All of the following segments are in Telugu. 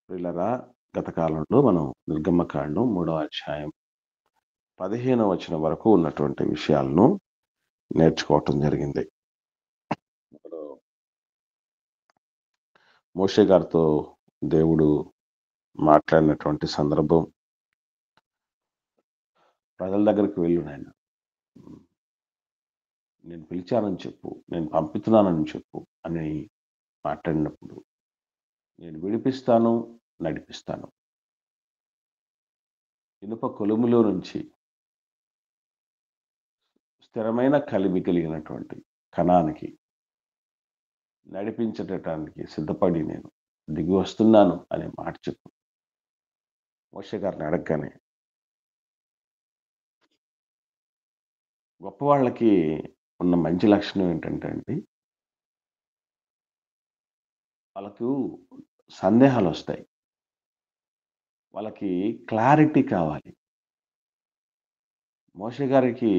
ప్రియులరా, గత కాలంలో మనం నిర్గమకాండం 3వ అధ్యాయం 15వ వచనం వరకు ఉన్నటువంటి విషయాలను నేర్చుకోవటం జరిగింది. ఇప్పుడు మోషే గారితో దేవుడు మాట్లాడినటువంటి సందర్భం, ప్రజల దగ్గరికి వెళ్ళు నాయన, నేను పిలిచానని చెప్పు, నేను పంపుతున్నానని చెప్పు అని మాట్లాడినప్పుడు, నేను విడిపిస్తాను, నడిపిస్తాను. ఇనుప కొలుములో నుంచి స్థిరమైన కలిమి కలిగినటువంటి కణానికి నడిపించటానికి సిద్ధపడి నేను దిగి వస్తున్నాను అనే మాట చెప్పు. మోషే గారిని అడగగానే గొప్ప వాళ్ళకి ఉన్న మంచి లక్షణం ఏంటంటే అండి, వాళ్ళకు సందేహాలు వస్తాయి, వాళ్ళకి క్లారిటీ కావాలి. మోషే గారికి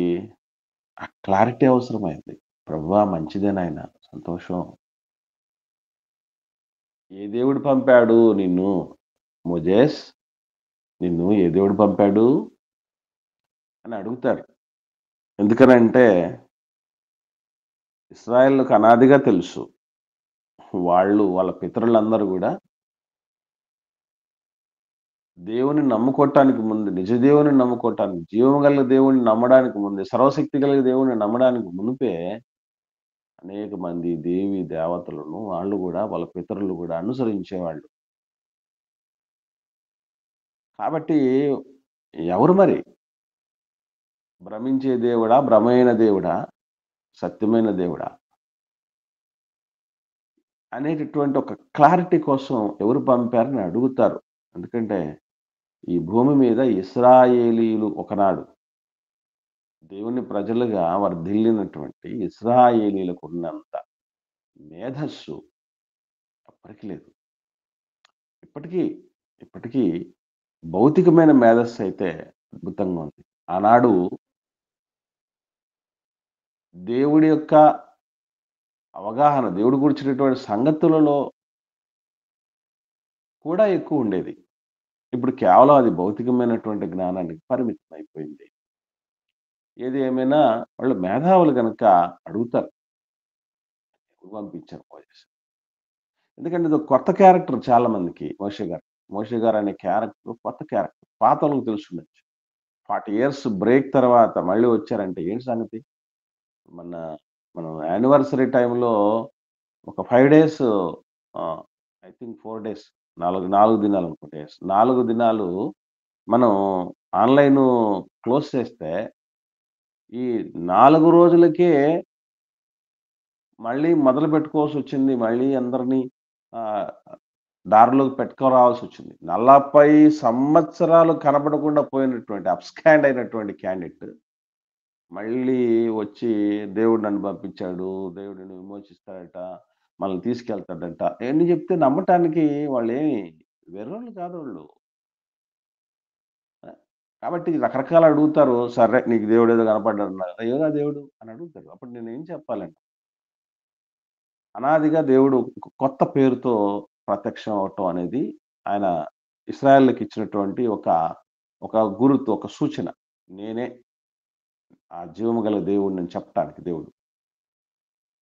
ఆ క్లారిటీ అవసరమైంది. ప్రభువా, మంచిదేనాయన, సంతోషం. ఏ దేవుడు పంపాడు నిన్ను? మోజేస్, నిన్ను ఏ దేవుడు పంపాడు అని అడుగుతారు. ఎందుకనంటే ఇశ్రాయేలుకు అనాదిగా తెలుసు, వాళ్ళ పితరులందరూ కూడా దేవుని నమ్ముకోవటానికి ముందు, నిజ దేవుని నమ్ముకోవటానికి, జీవం గల దేవుని నమ్మడానికి ముందే, సర్వశక్తి కలిగిన దేవుని నమ్మడానికి మునిపే అనేక మంది దేవి దేవతలను వాళ్ళు కూడా, వాళ్ళ పితరులు కూడా అనుసరించేవాళ్ళు. కాబట్టి ఎవరు మరి భ్రమించే దేవుడా, భ్రమైన దేవుడా, సత్యమైన దేవుడా అనేటటువంటి ఒక క్లారిటీ కోసం ఎవరు పంపారని అడుగుతారు. ఎందుకంటే ఈ భూమి మీద ఇశ్రాయేలీలు ఒకనాడు దేవుని ప్రజలుగా వర్ధిల్లినటువంటి ఇశ్రాయేలీలకు ఉన్నంత మేధస్సు ఎప్పటికీ లేదు. ఇప్పటికీ ఇప్పటికీ భౌతికమైన మేధస్సు అయితే అద్భుతంగా ఉంది. ఆనాడు దేవుడి యొక్క అవగాహన, దేవుడి గురించినటువంటి సంగతులలో కూడా ఎక్కువ ఉండేది. ఇప్పుడు కేవలం అది భౌతికమైనటువంటి జ్ఞానానికి పరిమితం అయిపోయింది. ఏది ఏమైనా వాళ్ళు మేధావులు గనక అడుగుతారు, ఎవరు పంపించారు మోసెస్? ఎందుకంటే ఇది ఒక కొత్త క్యారెక్టర్ చాలా మందికి. మోషే గారు అనే క్యారెక్టర్ కొత్త క్యారెక్టర్. పాతోళ్ళకి తెలుసుండొచ్చు. 40 ఇయర్స్ బ్రేక్ తర్వాత మళ్ళీ వచ్చారంటే ఏంటి సంగతి? మన మనం యానివర్సరీ టైంలో ఒక 5 డేస్, ఐ థింక్ 4 డేస్, 4 దినాలు అనుకుంటా. యెస్. 4 దినాలు మనం ఆన్‌లైను క్లోజ్ చేస్తే, ఈ 4 రోజులకే మళ్ళీ మొదలుపెట్టుకోవాల్సొచ్చింది. మళ్ళీ అందరిని ఆహ్, దారిలోకి పెట్టుకురావాల్సొచ్చింది. 40 సంవత్సరాలు కనపడకుండా పోయినటువంటి అబ్స్కాండ్ అయినటువంటి క్యాండిడేట్ మళ్ళీ వచ్చి దేవుడు నన్ను పంపించాడు, దేవుడు నిన్ను విమోచిస్తాడట, మనల్ని తీసుకెళ్తాడంట. ఇయన్నీ చెప్తే నమ్మటానికి వాళ్ళేమి వెర్రోళ్ళు కాదోళ్ళు. ఆ! కాబట్టి రకరకాలు అడుగుతారు. సరే, నీకు దేవుడేదో కనపడ్డాడన్నారు కదా! ఎవరా దేవుడు అని అడుగుతారు. అప్పుడు నేనేం చెప్పాలండి? అనాదిగా దేవుడు కొత్త పేరుతో ప్రత్యక్షం అవ్వటం అనేది ఆయన ఇశ్రాయేలుకి ఇచ్చినటువంటి ఒక గురుతు, ఒక సూచన. నేనే ఆ జీవము గల దేవుడినని చెప్పటానికి దేవుడు.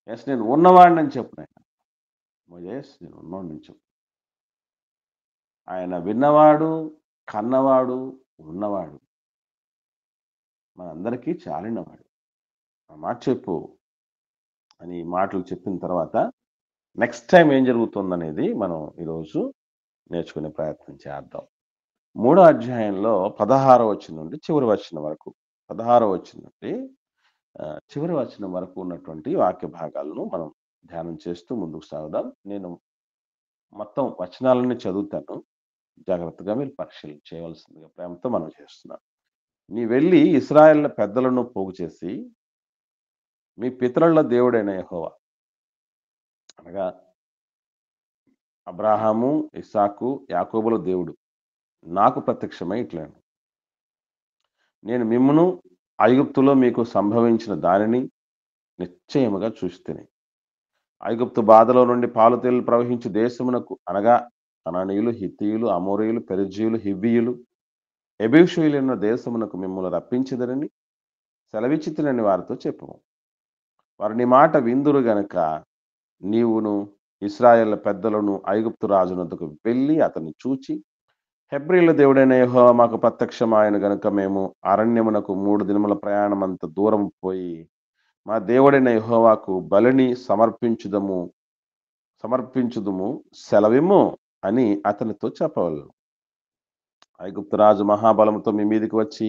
యెస్, నేను ఉన్నవాడినని చెప్పు నాయన. మోజేస్, నేను ఉన్నవాడినని చెప్పు. ఆయన విన్నవాడు, కన్నవాడు, ఉన్నవాడు, మనందరికీ చాలినవాడు. ఆ మాట చెప్పు అని ఈ మాటలు చెప్పిన తర్వాత నెక్స్ట్ టైమ్ ఏం జరుగుతుందనేది మనం ఈరోజు నేర్చుకునే ప్రయత్నం చేద్దాం. 3వ అధ్యాయంలో 16వ వచనం నుండి చివరి వచనం వరకు, 16వ వచనం నుండి చివరి వచనం వరకు ఉన్నటువంటి వాక్య భాగాలను మనం ధ్యానం చేస్తూ ముందుకు సాగుదాం. నేను మొత్తం వచనాలన్నీ చదువుతాను. జాగ్రత్తగా మీరు పరిశీలన చేయవలసిందిగా ప్రేమతో మనం చేస్తున్నాం. నీ వెళ్ళి ఇశ్రాయేలు పెద్దలను పోగు చేసి, మీ పితరుల దేవుడైన యెహోవా అనగా అబ్రాహాము, ఇస్సాకు, యాకోబుల దేవుడు నాకు ప్రత్యక్షమై ఇట్లను, నేను మిమ్మును ఐగుప్తులో మీకు సంభవించిన దానిని నిశ్చయముగా చూస్తిని. ఐగుప్తు బాధలో నుండి పాలు తేళ్లు ప్రవహించు దేశమునకు అనగా కనానీయులు, హిత్తీయులు, అమోరీయులు, పెరిజీయులు, హివ్వీయులు, ఎబూషీయులున్న దేశమునకు మిమ్మల్ని రప్పించెదనని సెలవిచ్చితినని వారితో చెప్పుము. వారు నీ మాట విందురు గనక నీవును ఇశ్రాయేలు పెద్దలను ఐగుప్తు రాజునొద్దకు వెళ్ళి అతన్ని చూచి, హెబ్రీయుల దేవుడైన యెహోవా మాకు ప్రత్యక్షమాయెను గనుక మేము అరణ్యమునకు 3 దినముల ప్రయాణమంత దూరం పోయి మా దేవుడైన యెహోవాకు బలిని సమర్పించుదుము సెలవిమ్ము అని అతనితో చెప్పవలెను. ఐగుప్తు రాజు మహాబలముతో మీ మీదికి వచ్చి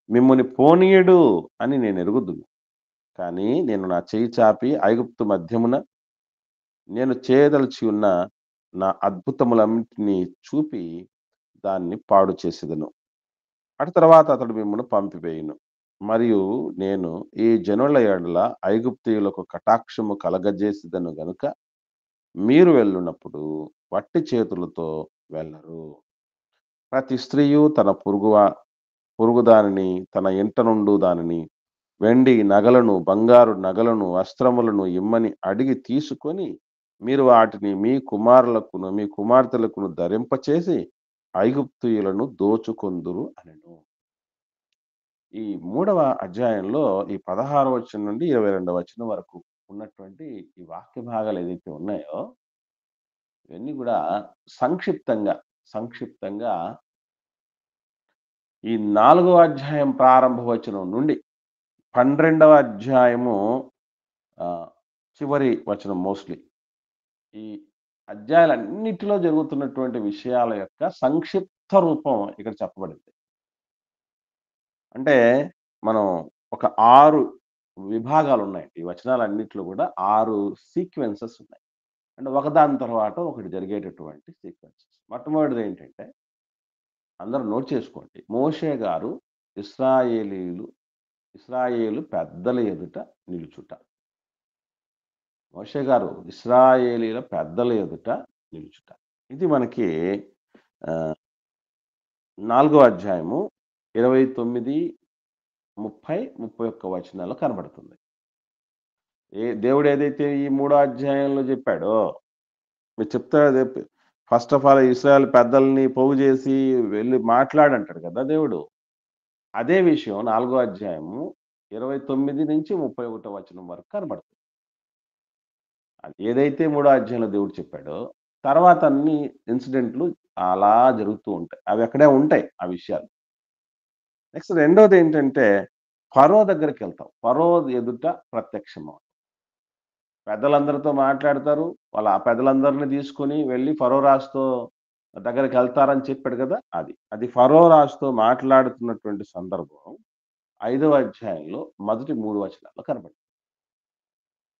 మిమ్ముని పోనీయడు అని నేను ఎరుగుదును. కానీ నేను నా చెయ్యి చాపి ఐగుప్తు మధ్యమున నేను చేయదలచి ఉన్న నా అద్భుతములన్నిటిని చూపి దాన్ని పాడు చేసేదను. అటు తర్వాత అతడు మిమ్మల్ని పంపివేయును. మరియు నేను ఈ జనుల ఎడల ఐగుప్తీయులకు కటాక్షము కలగజేసేదను గనుక మీరు వెళ్ళునప్పుడు వట్టి చేతులతో వెళ్ళరు. ప్రతి స్త్రీయు తన పొరుగుదానిని తన ఇంట నుండు దానిని వెండి నగలను, బంగారు నగలను, వస్త్రములను ఇమ్మని అడిగి తీసుకొని మీరు వాటిని మీ కుమారులకును, మీ కుమార్తెలకును ధరింపచేసి ఐగుప్తీయులను దోచుకొందురు అనెను. ఈ 3వ అధ్యాయంలో ఈ 16వ వచనం నుండి 22వ వచనం వరకు ఉన్నటువంటి ఈ వాక్య భాగాలు ఏదైతే ఉన్నాయో ఇవన్నీ కూడా సంక్షిప్తంగా ఈ 4వ అధ్యాయం ప్రారంభ వచనం నుండి 12వ అధ్యాయము చివరి వచనం మోస్ట్‌లీ. ఈ అధ్యాయాలన్నిటిలో జరుగుతున్నటువంటి విషయాల యొక్క సంక్షిప్త రూపం ఇక్కడ చెప్పబడింది. అంటే మనం ఒక 6 విభాగాలున్నాయండి. ఈ వచనాలన్నిట్లో కూడా 6 సీక్వెన్సెస్ ఉన్నాయి. అంటే ఒకదాని తర్వాత ఒకటి జరిగేటటువంటి సీక్వెన్సెస్. మొట్టమొదటిదేంటంటే అందరూ నోట్ చేసుకోండి. మోషే గారు ఇశ్రాయేలు పెద్దల ఎదుట నిలుచుట. మోషే గారు ఇశ్రాయేలీల పెద్దల ఎదుట నిలుచుట. ఇది మనకి 4వ అధ్యాయము 29, 30, 31 వచనాల్లో కనబడుతుంది. దేవుడు ఏదైతే ఈ 3వ అధ్యాయంలో చెప్పాడో మీరు చెప్తారు ఫస్ట్ ఆఫ్ ఆల్ ఇశ్రాయేల్ పెద్దల్ని పోగు చేసి వెళ్ళి మాట్లాడంటాడు కదా దేవుడు. అదే విషయం 4వ అధ్యాయము 29 నుంచి 31 వచనం వరకు కనబడుతుంది. ఏదైతే 3వ అధ్యాయంలో దేవుడు చెప్పాడో తర్వాత అన్ని ఇన్సిడెంట్లు అలా జరుగుతూ ఉంటాయి. అవి అక్కడే ఉంటాయి ఆ విషయాలు. నెక్స్ట్ రెండోది ఏంటంటే ఫరో దగ్గరికి వెళ్తాం. ఫరో ఎదుట ప్రత్యక్షమవుతాం. పెద్దలందరితో మాట్లాడతారు. వాళ్ళ ఆ పెద్దలందరిని తీసుకొని వెళ్ళి ఫరో రాజుతో దగ్గరికి వెళ్తారని చెప్పాడు కదా! అది ఫరో రాజుతో మాట్లాడుతున్నటువంటి సందర్భం 5వ అధ్యాయంలో మొదటి 3 వచనాల్లో కనబడుతుంది.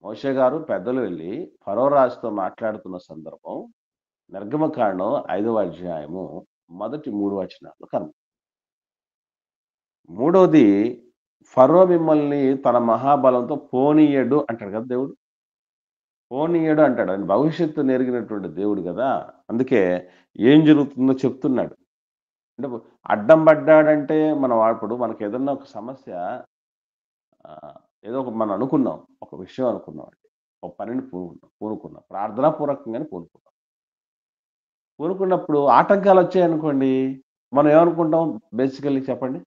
మోషే గారు పెద్దలు వెళ్ళి ఫరో రాజుతో మాట్లాడుతున్న సందర్భం నిర్గమకాండం 5వ అధ్యాయము మొదటి 3 వచనాల్లో కనబడుతుంది. మూడోది ఫరో మిమ్మల్ని తన మహాబలంతో పోనీయడు అంటాడు కదా దేవుడు. పోనీయడు అంటాడు. ఆయన భవిష్యత్తు నెరిగినటువంటి దేవుడు కదా! అందుకే ఏం జరుగుతుందో చెప్తున్నాడు. అంటే అడ్డం పడ్డాడంటే ఇప్పుడు మనకేదన్నా ఒక సమస్య ఏదో ఒక మనం అనుకున్నాం. ఒక విషయం అనుకున్నామండి. ఒక పనిని పూనుకున్నాం. ప్రార్థనాపూర్వకంగానే పూనుకున్నాం. పూనుకున్నప్పుడు ఆటంకాలొచ్చాయనుకోండి, మనం ఏమనుకుంటాం బేసికల్లీ చెప్పండి?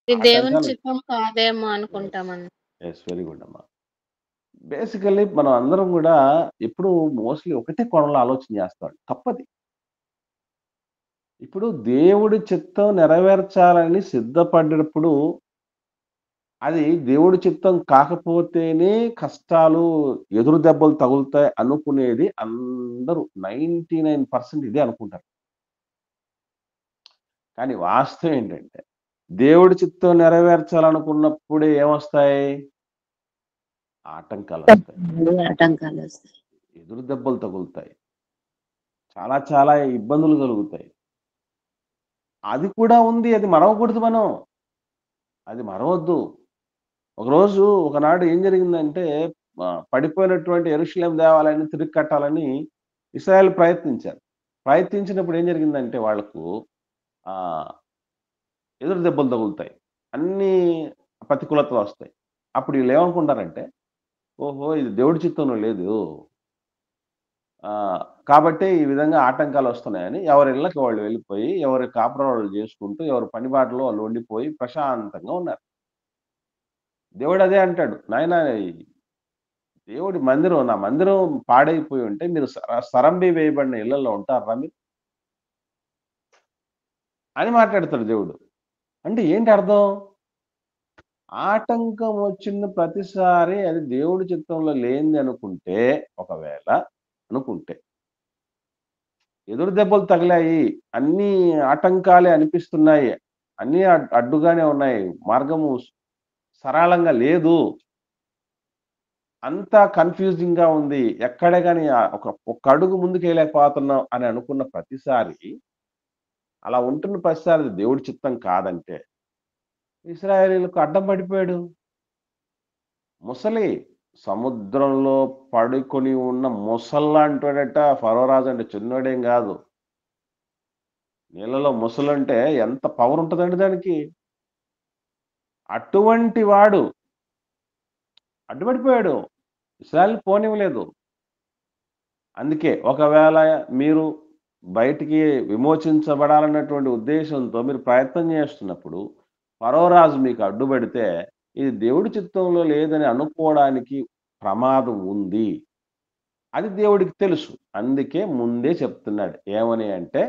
ఇది దేవుని చిత్తం కాదేమో అనుకుంటామండి. యెస్. వెరీ గుడ్ అమ్మా. బేసికల్లీ మనం అందరం గూడా ఎప్పుడూ మోస్ట్‌లీ ఒకటే కోణంలో ఆలోచన చేస్తాం. తప్పది. ఇప్పుడు దేవుడి చిత్తం నెరవేర్చాలని సిద్ధపడ్డప్పుడు అది దేవుడి చిత్తం కాకపోతేనే కష్టాలు, ఎదురు దెబ్బలు తగులుతాయి అనుకునేది అందరూ 99% ఇదే అనుకుంటారు. కానీ వాస్తవం ఏంటంటే, దేవుడి చిత్తం నెరవేర్చాలనుకున్నప్పుడే ఏమొస్తాయి? ఆటంకాలొస్తాయి. ఎదురు దెబ్బలు తగులుతాయి. చాలా చాలా ఇబ్బందులు కలుగుతాయి. అది కూడా ఉంది. అది మరవకూడదు మనం. అది మరవొద్దు. ఒకనాడు ఏం జరిగిందంటే పడిపోయినటువంటి యెరూషలేము దేవాలయాన్ని తిరిగి కట్టాలని ఇశ్రాయేల్ ప్రయత్నించారు. ప్రయత్నించినప్పుడు ఏం జరిగిందంటే వాళ్ళకు ఎదురు దెబ్బలు తగులుతాయి. అన్నీ ప్రతికూలతలు వస్తాయి. అప్పుడు వీళ్ళేమనుకుంటారంటే ఓహో! ఇది దేవుడి చిత్తంలో లేదు. కాబట్టి ఈ విధంగా ఆటంకాలొస్తున్నాయని ఎవరి ఇళ్ళకి వాళ్ళు వెళ్ళిపోయి, ఎవరి కాపురం వాళ్ళు చేసుకుంటూ, ఎవరి పని బాటలో వాళ్ళు ఉండిపోయి ప్రశాంతంగా ఉన్నారు. దేవుడు అదే అంటాడు. నాయనా దేవుడి మందిరం నా మందిరం పాడైపోయి ఉంటే మీరు సరంబి వేయబడిన ఇళ్లలో ఉంటారా మీరు? అని మాట్లాడతాడు దేవుడు. అంటే ఏంటి అర్థం? ఆటంకం వచ్చిన ప్రతిసారి అది దేవుడి చిత్తంలో లేనిది అనుకుంటే, ఒకవేళ అనుకుంటే, ఎదురు దెబ్బలు తగిలాయి. అన్నీ ఆటంకాలే అనిపిస్తున్నాయి. అన్నీ అడ్డుగానే ఉన్నాయి. మార్గము సరళంగా లేదు. అంతా కన్‌ఫ్యూజింగ్‌గా ఉంది. ఎక్కడ గాని ఒక అడుగు ముందుకేయలేకపోతున్నాం అని అనుకున్న ప్రతిసారి, అలా ఉంటున్న ప్రతిసారి అది దేవుడి చిత్తం కాదంటే, ఇశ్రాయేలీయులకు అడ్డం పడిపోయాడు. ముసలి సముద్రంలో పడుకొని ఉన్న ముసల్లాంటోడట ఫరో రాజంటే చిన్నోడేం గాదు. నీళ్ళలో ముసలంటే ఎంత పవర్ ఉంటదండి దానికి. అటువంటి వాడు అడ్డుపడిపోయాడు. ఇశ్రాయేల్‌ని పోనివ్వలేదు. అందుకే ఒకవేళ మీరు బయటికి విమోచించబడాలన్నటువంటి ఉద్దేశంతో మీరు ప్రయత్నం చేస్తున్నప్పుడు, ఫరో రాజు మీకు అడ్డుపడితే, ఇది దేవుడి చిత్తంలో లేదని అనుకోవడానికి ప్రమాదం ఉంది. అది దేవుడికి తెలుసు. అందుకే ముందే చెప్తున్నాడు. ఏమని అంటే,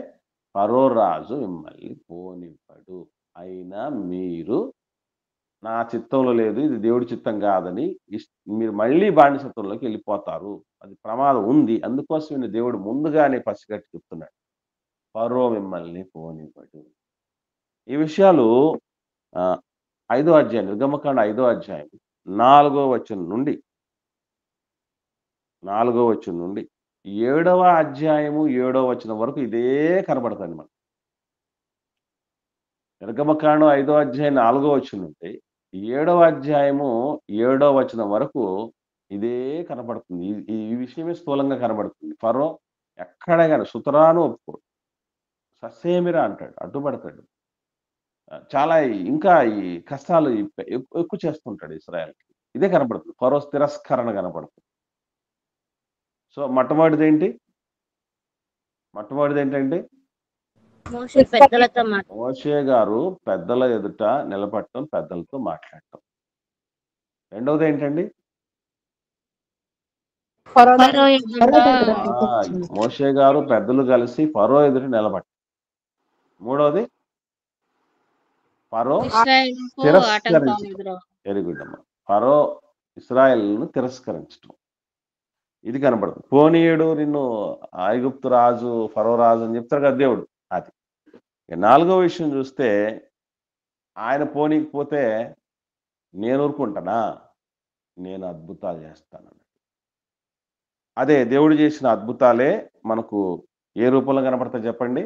ఫరో రాజు మిమ్మల్ని పోనివ్వడు. అయినా మీరు నా చిత్తంలో లేదు. ఇది దేవుడి చిత్తం కాదని మీరు మళ్ళీ బానిసత్వంలోకి వెళ్ళిపోతారు. అది ప్రమాదం ఉంది. అందుకోసమనే దేవుడు ముందుగానే పసిగట్టి చెప్తున్నాడు. ఫరో మిమ్మల్ని పోనివ్వడు. ఈ విషయాలు ఆహ్, 5వ అధ్యాయం నిర్గమకాండ 5వ అధ్యాయం 4వ వచనం నుండి 4వ వచనం నుండి 7వ అధ్యాయము 7వ వచనం వరకు ఇదే కనబడతంది మనకు. నిర్గమకాండం 5వ అధ్యాయం 4వ వచనం నుండి 7వ అధ్యాయము 7వ వచనం వరకు ఇదే కనపడుతుంది. ఈ ఈ విషయమే స్థూలంగా కనబడుతుంది. ఫరో ఎక్కడ గాని సుతరాను ఒప్పుకోడు. ససేమిరా అంటాడు. అడ్డుపడతాడు. చాలా ఇంకా ఈ కష్టాలు ఎక్కువ చేస్తుంటాడు ఇశ్రాయేల్‌కి. ఇదే కనపడుతుంది. ఫరో తిరస్కరణ కనపడుతుంది. సో, మొట్టమొదటిదేంటంటే మోషే పెద్దలతో మాట మోషే గారు పెద్దల ఎదుట నిలబడటం, పెద్దలతో మాట్లాడటం. రెండోదేంటండి? ఫరో ఎదుట ఆ! మోషే గారు పెద్దలు కలిసి ఫరో ఎదుట నిలబడటం. మూడోది ఫరో ఇశ్రాయేలుకు ఆటంకాలు తిరస్కరించటం. ఎదురవు వెరీ గుడ్ అమ్మా. ఫరో ఇశ్రాయేలును తిరస్కరించటం. ఇది కనపడుతుంది. పోనీయుడు నిన్ను ఐగుప్తు రాజు, ఫరో రాజు అని చెప్తారు కదా దేవుడు. అది. ఇక నాలుగో విషయం చూస్తే ఆయన పోనీయకపోతే నేను ఊరుకుంటానా? నేను అద్భుతాలు చేస్తానన్నాడు. అదే దేవుడు చేసిన అద్భుతాలే మనకు ఏ రూపంలో కనపడతాయి చెప్పండి?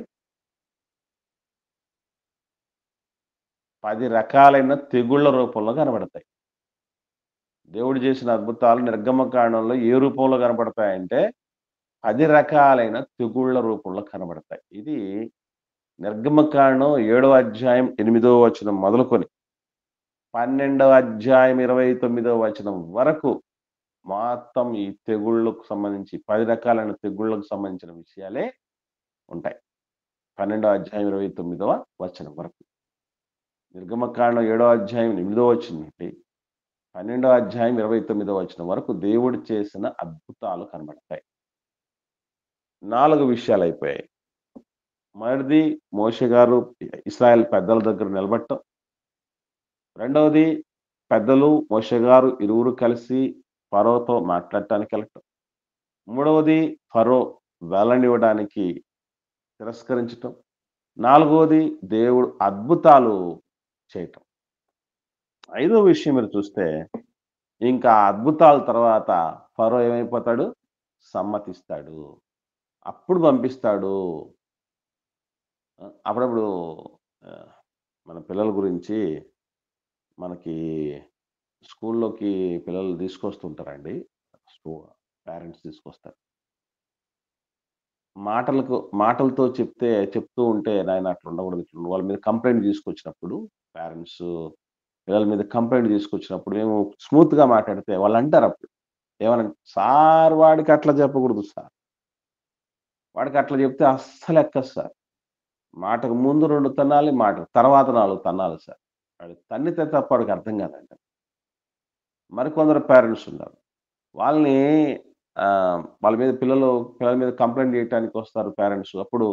10 రకాలైన తెగుళ్ళ రూపంలో కనబడతాయి. దేవుడు చేసిన అద్భుతాలు నిర్గమకాండంలో ఏ రూపంలో కనపడతాయంటే 10 రకాలైన తెగుళ్ళ రూపంలో కనబడతాయి. ఇది నిర్గమకాండం 7వ అధ్యాయం 8వ వచనం మొదలుకొని 12వ అధ్యాయం 29వ వచనం వరకు మొత్తం ఈ తెగుళ్ళకు సంబంధించి 10 రకాలైన తెగుళ్ళకు సంబంధించిన విషయాలే ఉంటాయి. 12వ అధ్యాయం 29వ వచనం వరకు. నిర్గమకాండం 7వ అధ్యాయం 8వ వచనం నుండి 12వ అధ్యాయం 29వ వచనం వరకు దేవుడు చేసిన అద్భుతాలు కనబడతాయి. 4 విషయాలయిపోయాయి. మొదటిది మోషే గారు ఇశ్రాయేల్ పెద్దల దగ్గర నిలబడటం. రెండవది పెద్దలు, మోషే గారు ఇరువురు కలిసి ఫరోతో మాట్లాడటానికెళ్ళటం. మూడవది ఫరో వెళ్ళనివ్వడానికి తిరస్కరించటం. నాలుగవది దేవుడు అద్భుతాలు చేయటం. ఐదో విషయం మీరు చూస్తే ఇంకా అద్భుతాల తర్వాత ఫరో ఏమైపోతాడు? సమ్మతిస్తాడు. అప్పుడు పంపిస్తాడు. అప్పుడప్పుడు ఆహ్, మన పిల్లల గురించి మనకి స్కూల్లోకి పిల్లలు తీసుకొస్తుంటారండి. స్కూ పేరెంట్స్ తీసుకొస్తారు. మాటలతో చెప్తూ ఉంటే నాయన అట్లా ఉండకూడదు, ఇట్లా వాళ్ళ మీద కంప్లెయింట్ తీసుకొచ్చినప్పుడు పేరెంట్స్ పిల్లల మీద కంప్లెయింట్ తీసుకొచ్చినప్పుడు మేము స్మూత్‌గా మాట్లాడితే వాళ్ళంటారప్పుడు. ఏమనంటే, "సార్ వాడికి అట్లా చెప్పకూడదు సార్. వాడికి అట్లా చెప్తే అస్సలు ఎక్కదు సార్. మాటకు ముందు 2 తన్నాలి, మాటకు తర్వాత 4 తన్నాలి సార్. వాడు తన్నితే తప్ప వాడికి అర్థం కాదంట." మరికొందరు పేరెంట్స్ ఉన్నారు. వాళ్ళని వాళ్ళ మీద పిల్లల మీద కంప్లెయింట్ చేయటానికి వస్తారు పేరెంట్స్. అప్పుడు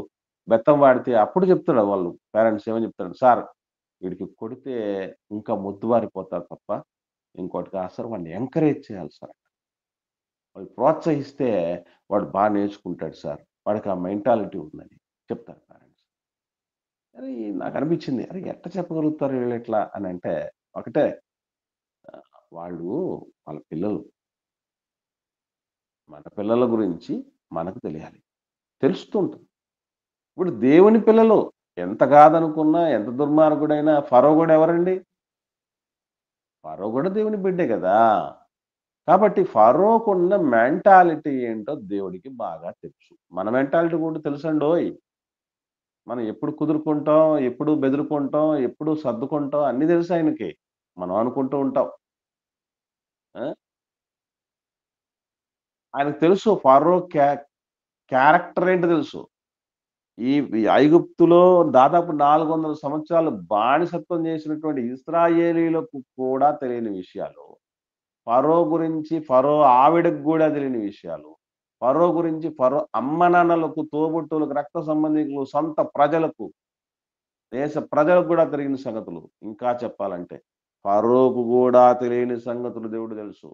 బెత్తం వాడితే అప్పుడు చెప్తాడు వాళ్ళు పేరెంట్స్ ఏమని చెప్తాడు, "సార్ వీడికి కొడితే ఇంకా మొద్దుబారిపోతారు తప్ప ఇంకోటి కాదు సార్. వాడిని ఎంకరేజ్ చేయాలి సార్. వాడు ప్రోత్సహిస్తే వాడు నేర్చుకుంటాడు సార్. వాడికి ఆ మెంటాలిటీ ఉందని" చెప్తారు పేరెంట్స్. అరే నాకనిపించింది. అరే ఎట్ట చెప్పగలుగుతారు వీళ్ళిట్లా అనంటే, ఒకటే వాళ్ళు వాళ్ళ పిల్లలు. మన పిల్లల గురించి మనకు తెలియాలి. తెలుస్తుంటుంది. ఇప్పుడు దేవుని పిల్లలు ఎంత కాదనుకున్నా, ఎంత దుర్మార్గుడైనా ఫరో గూడా ఎవరండి? ఫరో గూడా దేవుని బిడ్డే గదా! కాబట్టి ఫరోకున్న మెంటాలిటీ ఏంటో దేవుడికి బాగా తెలుసు. మన మెంటాలిటీ కూడా తెలుసండోయ్! మనం ఎప్పుడు కుదురుకుంటాం, ఎప్పుడు బెదురుకుంటాం, ఎప్పుడు సర్దుకుంటాం అన్నీ తెలుసు ఆయనకి. మనం అనుకుంటూ ఉంటాం. ఆ! ఆయనకు తెలుసు ఫరో క్యారెక్టర్ ఏంటో తెలుసు. ఈ ఐగుప్తులో దాదాపు 400 సంవత్సరాలు బానిసత్వం చేసినటువంటి ఇశ్రాయేలీయులకు కూడా తెలియని విషయాలు. ఫరో గురించి ఫరో ఆవిడకి గూడా తెలియని విషయాలు. ఫరో గురించి ఫరో అమ్మనాన్నలకు, తోబుట్టువులకు, రక్త సంబంధికులు, సొంత ప్రజలకు, దేశ ప్రజలకు గూడా తెలియని సంగతులు. ఇంకా చెప్పాలంటే ఫరోకు గూడా తెలియని సంగతులు దేవుడు తెలుసు.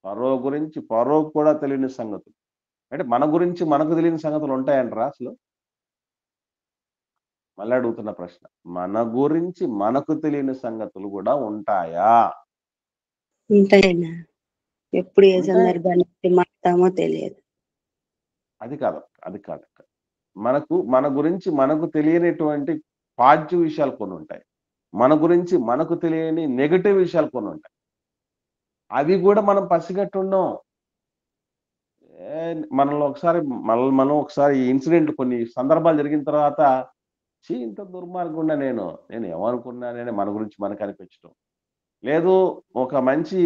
ఫరో గురించి ఫరోకు కూడా తెలియని సంగతులు. అంటే మన గురించి మనకు తెలియని సంగతులు ఉంటాయంటారా అసలు? మళ్ళీ అడుగుతున్న ప్రశ్న. మన గురించి మనకు తెలియని సంగతులు గూడా ఉంటాయా? ఉంటాయన్నా. ఎప్పుడు ఏ ఉంటాయి. సందర్భాన్ని బట్టి మారుతామో తెలియదు. అది కాదు. అది కాదు. మన గురించి మనకు తెలియనటువంటి పాజిటివ్ విషయాలు కొన్నుంటాయి. మన గురించి మనకు తెలియని నెగెటివ్ విషయాలు కొన్నుంటాయి. అవి గూడా మనం పసిగట్టుండం. మనల్ని ఒకసారి మనల్ని మనం ఒకసారి ఈ ఇన్సిడెంట్ కొన్ని సందర్భాలు జరిగిన తర్వాత, ఇంత దుర్మార్గుడినా నేను. నేను ఏమనుకున్నానని మన గురించి మనకు అనిపించడం. లేదు ఒక మంచి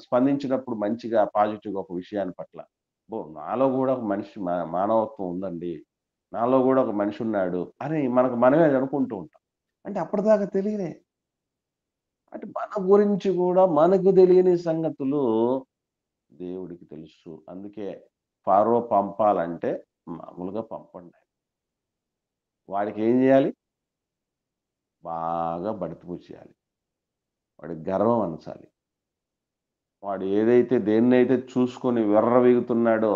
స్పందించినప్పుడు మంచిగా పాజిటివ్‌గా ఒక విషయాన్ని పట్ల. నాలో గూడా ఒక మనిషి మానవత్వం ఉందండి. నాలో గూడా ఒక మనిషి ఉన్నాడు అని మనకు మనమే అనుకుంటూ ఉంటాం. అంటే అప్పటిదాకా తెలియలే. అంటే మన గురించి గూడా మనకు తెలియని సంగతులు దేవుడికి తెలుసు. అందుకే ఫరో పంపాలంటే మామూలుగా పంపండి. వాడికి ఏం జేయాలి? బాగా బడిత చేయాలి. వాడికి గర్వం అణచాలి. వాడు దేన్నైతే చూసుకొని విర్రవీగుతున్నాడో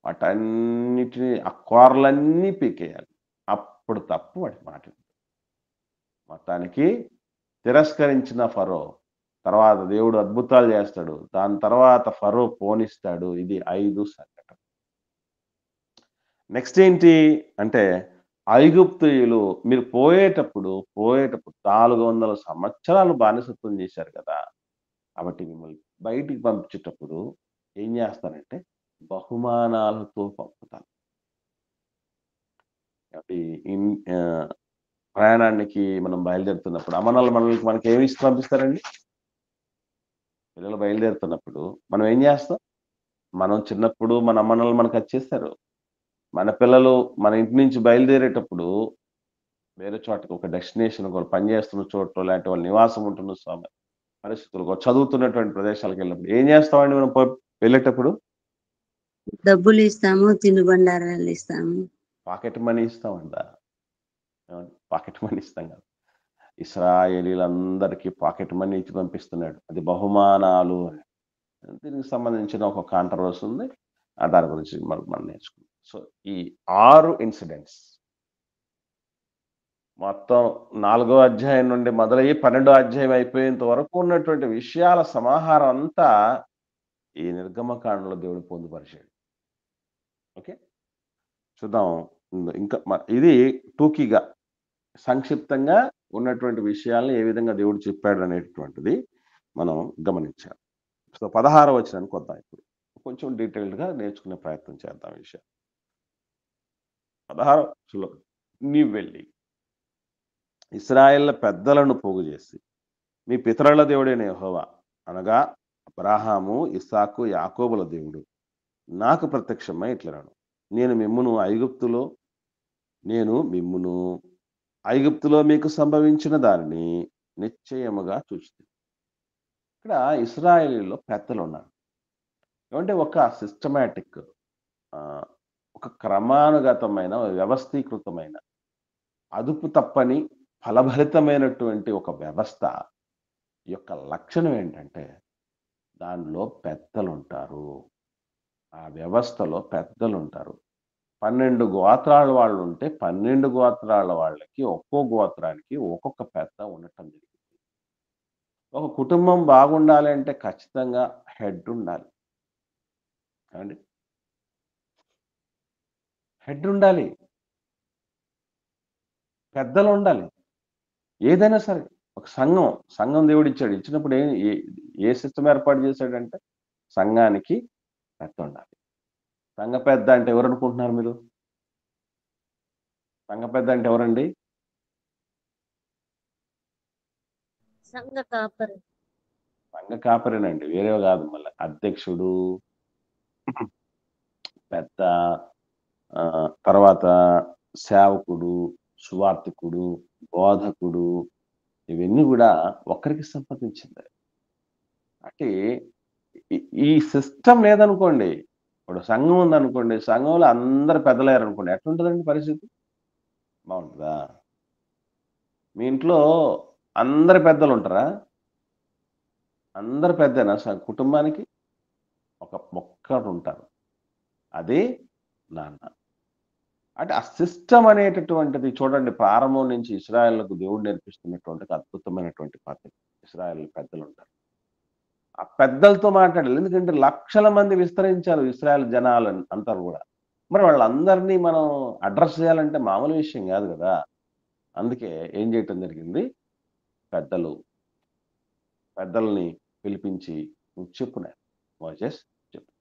వాటన్నిటిని ఆ కూరలన్నీ పీకేయాలి. అప్పుడు తప్ప వాడి మాట వినడు. మొత్తానికి తిరస్కరించిన ఫరో తర్వాత దేవుడు అద్భుతాలు చేస్తాడు. దాని తర్వాత ఫరో పోనిస్తాడు. ఇది 5 సంఘటన. నెక్స్ట్ ఏంటి అంటే ఐగుప్తీయులు మీరు పోయేటప్పుడు 400 సంవత్సరాలు బానిసత్వం చేశారు కదా! కాబట్టి మిమ్మల్ని బయటికి పంపించేటప్పుడు ఏం చేస్తారంటే బహుమానాలతో పంపుతారు. కాబట్టి ప్రయాణానికి మనం బయలుదేరుతున్నప్పుడు అమ్మనాన్నలు మనకి ఏమి ఇచ్చి పంపిస్తారండి? పిల్లలు బయలుదేరుతున్నప్పుడు మనం ఏం చేస్తాం? మనం చిన్నప్పుడు మన అమ్మనాన్నలు మనకు అది చేస్తారు. మన పిల్లలు మన ఇంటి నుంచి బయలుదేరేటప్పుడు వేరే చోటకి ఒక డెస్టినేషన్ వాళ్ళు పని చేస్తున్న చోటో లేకపోతే వాళ్ళు నివాసం ఉంటున్న పరిస్థితులు చదువుతున్నటువంటి ప్రదేశాలకెళ్ళినప్పుడు ఏం చేస్తామండి మనం వెళ్ళేటప్పుడు? డబ్బులు ఇస్తాము, తినుబండారాలు ఇస్తాము. పాకెట్ మనీ ఇస్తామంట. పాకెట్ మనీ ఇస్తాం కదా! ఇశ్రాయేలీయులందరికీ పాకెట్ మనీ ఇచ్చి పంపిస్తున్నాడు. అది బహుమానాలు అని. దీనికి సంబంధించిన ఒక కాంట్రవర్సీ ఉంది. దాని గురించి మనం నేర్చుకుందాం. సో, ఈ 6 ఇన్సిడెంట్స్ మొత్తం 4వ అధ్యాయం నుండి మొదలయ్యి 12వ అధ్యాయం అయిపోయేంత వరకు ఉన్నటువంటి విషయాల సమాహారం అంతా ఈ నిర్గమకాండలో దేవుడు పొందుపరిచాడు. ఓకే. చూద్దాం. ఇంకా ఇది టూకీగా సంక్షిప్తంగా ఉన్నటువంటి విషయాల్ని ఏ విధంగా దేవుడు చెప్పాడు అనేటువంటిది మనం గమనించాలి. సో 16వ వచనానికి వద్దాం ఇప్పుడు. కొంచెం డీటెయిల్డ్‌గా నేర్చుకునే ప్రయత్నం చేద్దాం ఈ విషయం. 16వ వచనంలో నీవు వెళ్ళి ఇశ్రాయేళ్ల పెద్దలను పోగు చేసి మీ పితరుల దేవుడైన యెహోవా అనగా అబ్రాహాము, ఇస్సాకు, యాకోబుల దేవుడు నాకు ప్రత్యక్షమై ఇట్లనను, నేను మిమ్మును ఐగుప్తులో మీకు సంభవించిన దానిని నిశ్చయముగా చూచుదును. ఇక్కడ ఇశ్రాయేలీయుల్లో పెద్దలున్నారు. ఏమంటే ఒక సిస్టమాటిక్, ఒక క్రమానుగతమైన, వ్యవస్థీకృతమైన, అదుపు తప్పని, ఫలభరితమైనటువంటి ఒక వ్యవస్థ యొక్క లక్షణం ఏంటంటే దానిలో పెద్దలుంటారు. ఆ వ్యవస్థలో పెద్దలుంటారు. 12 గోత్రాల వాళ్ళుంటే 12 గోత్రాల వాళ్ళకి ఒక్కో గోత్రానికి ఒక్కొక్క పెద్ద ఉండటం జరిగింది. ఒక కుటుంబం బాగుండాలి అంటే ఖచ్చితంగా హెడ్ ఉండాలి. ఏమండి? హెడ్ ఉండాలి. పెద్దలుండాలి. ఏదైనా సరే ఒక సంఘం దేవుడిచ్చాడు. ఇచ్చినప్పుడు ఏ సిస్టమ్ ఏర్పాటు చేశాడంటే సంఘానికి పెద్ద ఉండాలి. సంఘ పెద్ద అంటే ఎవరనుకుంటున్నారు మీరు? సంఘ పెద్ద అంటే ఎవరండి? సంఘ కాపరి. సంఘ కాపరేనండి, వేరే కాదు. మళ్ళీ అధ్యక్షుడు, పెద్ద, తర్వాత సేవకుడు, సువార్థికుడు, బోధకుడు, ఇవన్నీ కూడా ఒక్కరికి సంబంధించింది. అంటే ఈ సిస్టమ్ లేదనుకోండి, ఇప్పుడు సంఘం ఉందనుకోండి, సంఘంలో అందరు పెద్దలయ్యారనుకోండి, ఎట్లుంటుందండి పరిస్థితి? బాగుంటుందా? మీ ఇంట్లో అందరు పెద్దలు ఉంటారా? అందరు పెద్దనా కుటుంబానికి? ఒక్కరు ఉంటారు, అదే నాన్న. అంటే ఆ సిస్టమ్ అనేటటువంటిది చూడండి, ప్రారంభం నుంచి ఇశ్రాయేలుకు దేవుడు నేర్పిస్తున్నటువంటి అద్భుతమైనటువంటి పద్ధతి. ఇశ్రాయేలు పెద్దలు ఉంటారు, ఆ పెద్దలతో మాట్లాడాలి. ఎందుకంటే లక్షల మంది విస్తరించారు ఇశ్రాయేల్ జనాలు అంతా కూడా. మరి వాళ్ళందరినీ మనం అడ్రస్ చేయాలంటే మామూలు విషయం కాదు కదా. అందుకే ఏం చేయటం జరిగింది, పెద్దల్ని పిలిపించి నువ్వు చెప్పు మోసెస్ చెప్పు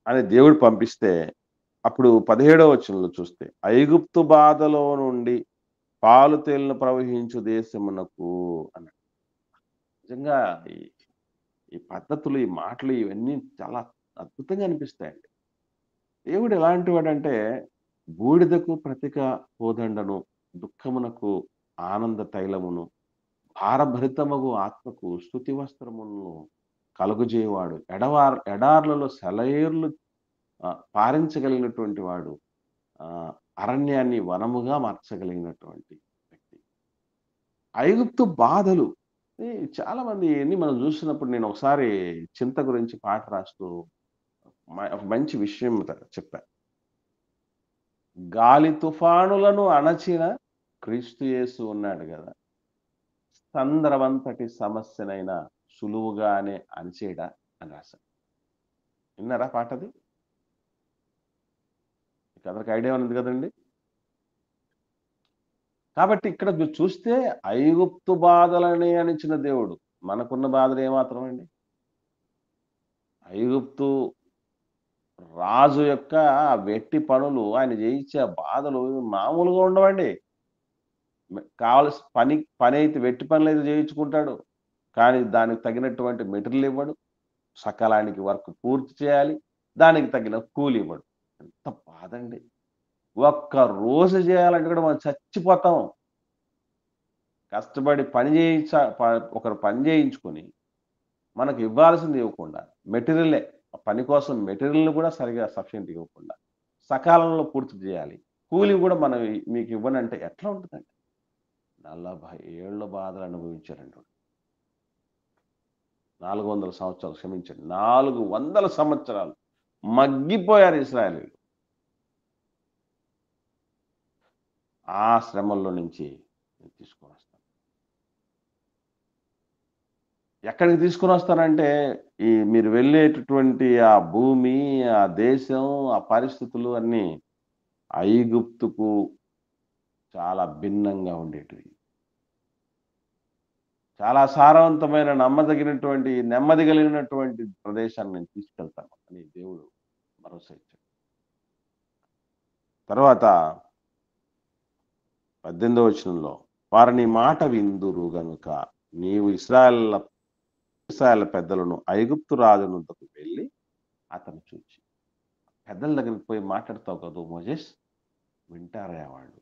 అని దేవుడు పంపిస్తే, అప్పుడు 17వ వచనంలో చూస్తే, ఐగుప్తు బాధలో నుండి పాలు తేలిన ప్రవహించు దేశమునకు అన్నాడు. నిజంగా ఈ పద్ధతులు, ఈ మాటలు, ఇవన్నీ చాలా అద్భుతంగా అనిపిస్తాయండి. దేవుడు ఎలాంటి వాడంటే, బూడిదకు ప్రతిక కోదండను, దుఃఖమునకు ఆనంద తైలమును, భారభరితమగు ఆత్మకు స్తుతి వస్త్రమును కలుగజేయవాడు, ఎడార్లలో సెలయేర్లు పారించగలిగినటువంటి వాడు, అరణ్యాన్ని వనముగా మార్చగలిగినటువంటి వ్యక్తి. ఐగుప్తు బాధలు చాలా మంది మనం చూసినప్పుడు, నేను ఒకసారి చింత గురించి పాట రాస్తూ ఒక మంచి విషయం చెప్పా. గాలి తుఫానులను అణచిన క్రీస్తు యేసు ఉన్నాడు కదా, సంద్రవంతటి సమస్యనైనా సులువుగానే అణచేయడా అని రాశాను. విన్నారా పాటది? అందరికి ఐడియా ఉంది కదండి. కాబట్టి ఇక్కడ మీరు చూస్తే ఐగుప్తు బాధలని అణిచిన దేవుడు, మనకున్న బాధలు ఏమాత్రం అండి? ఐగుప్తు రాజు యొక్క వెట్టి పనులు, ఆయన చేయించే బాధలు మామూలుగా ఉండవండి. కావలసిన పని అయితే, వెట్టి పనులు అయితే చేయించుకుంటాడు, కానీ దానికి తగినటువంటి మెటీరియల్ ఇవ్వడు. సకాలానికి వర్క్ పూర్తి చేయాలి, దానికి తగిన కూలి ఇవ్వడు. ఎంత బాధ అండి! ఒక్క రోజు చేయాలంటే కూడా మనం చచ్చిపోతాం. కష్టపడి ఒకరు పని చేయించుకొని మనకు ఇవ్వాల్సింది ఇవ్వకుండా, మెటీరియలే పని కోసం మెటీరియల్ కూడా సరిగా సఫిషియెంట్ ఇవ్వకుండా, సకాలంలో పూర్తి చేయాలి, కూలి కూడా మనం మీకు ఇవ్వనంటే ఎట్లా ఉంటుందండి? 40 ఏళ్ళ బాధలు అనుభవించారండి. 400 సంవత్సరాలు, క్షమించండి, 400 సంవత్సరాలు మగ్గిపోయారు ఇశ్రాయేలీయులు. ఆ శ్రమల్లో నుంచి తీసుకొని వస్తాను. ఎక్కడికి తీసుకొని వస్తానంటే, మీరు వెళ్ళేటటువంటి ఆ భూమి, ఆ దేశం, ఆ పరిస్థితులు అన్నీ ఐగుప్తుకు చాలా భిన్నంగా ఉండేటివి. చాలా సారవంతమైన, నెమ్మది కలిగినటువంటి ప్రదేశాన్ని నేను తీసుకెళ్తాను అని దేవుడు భరోసా ఇచ్చాడు. తర్వాత 18వ వచనంలో, వారిని మాట విందురు గనుక నీవు ఇశ్రాయేలు ఇశ్రాయేలు పెద్దలను ఐగుప్తు రాజు వద్దకు వెళ్ళి అతను చూచి, పెద్దల దగ్గరికి పోయి మాట్లాడతావు కదా మోజెస్, వింటారయ్యా వాళ్ళు.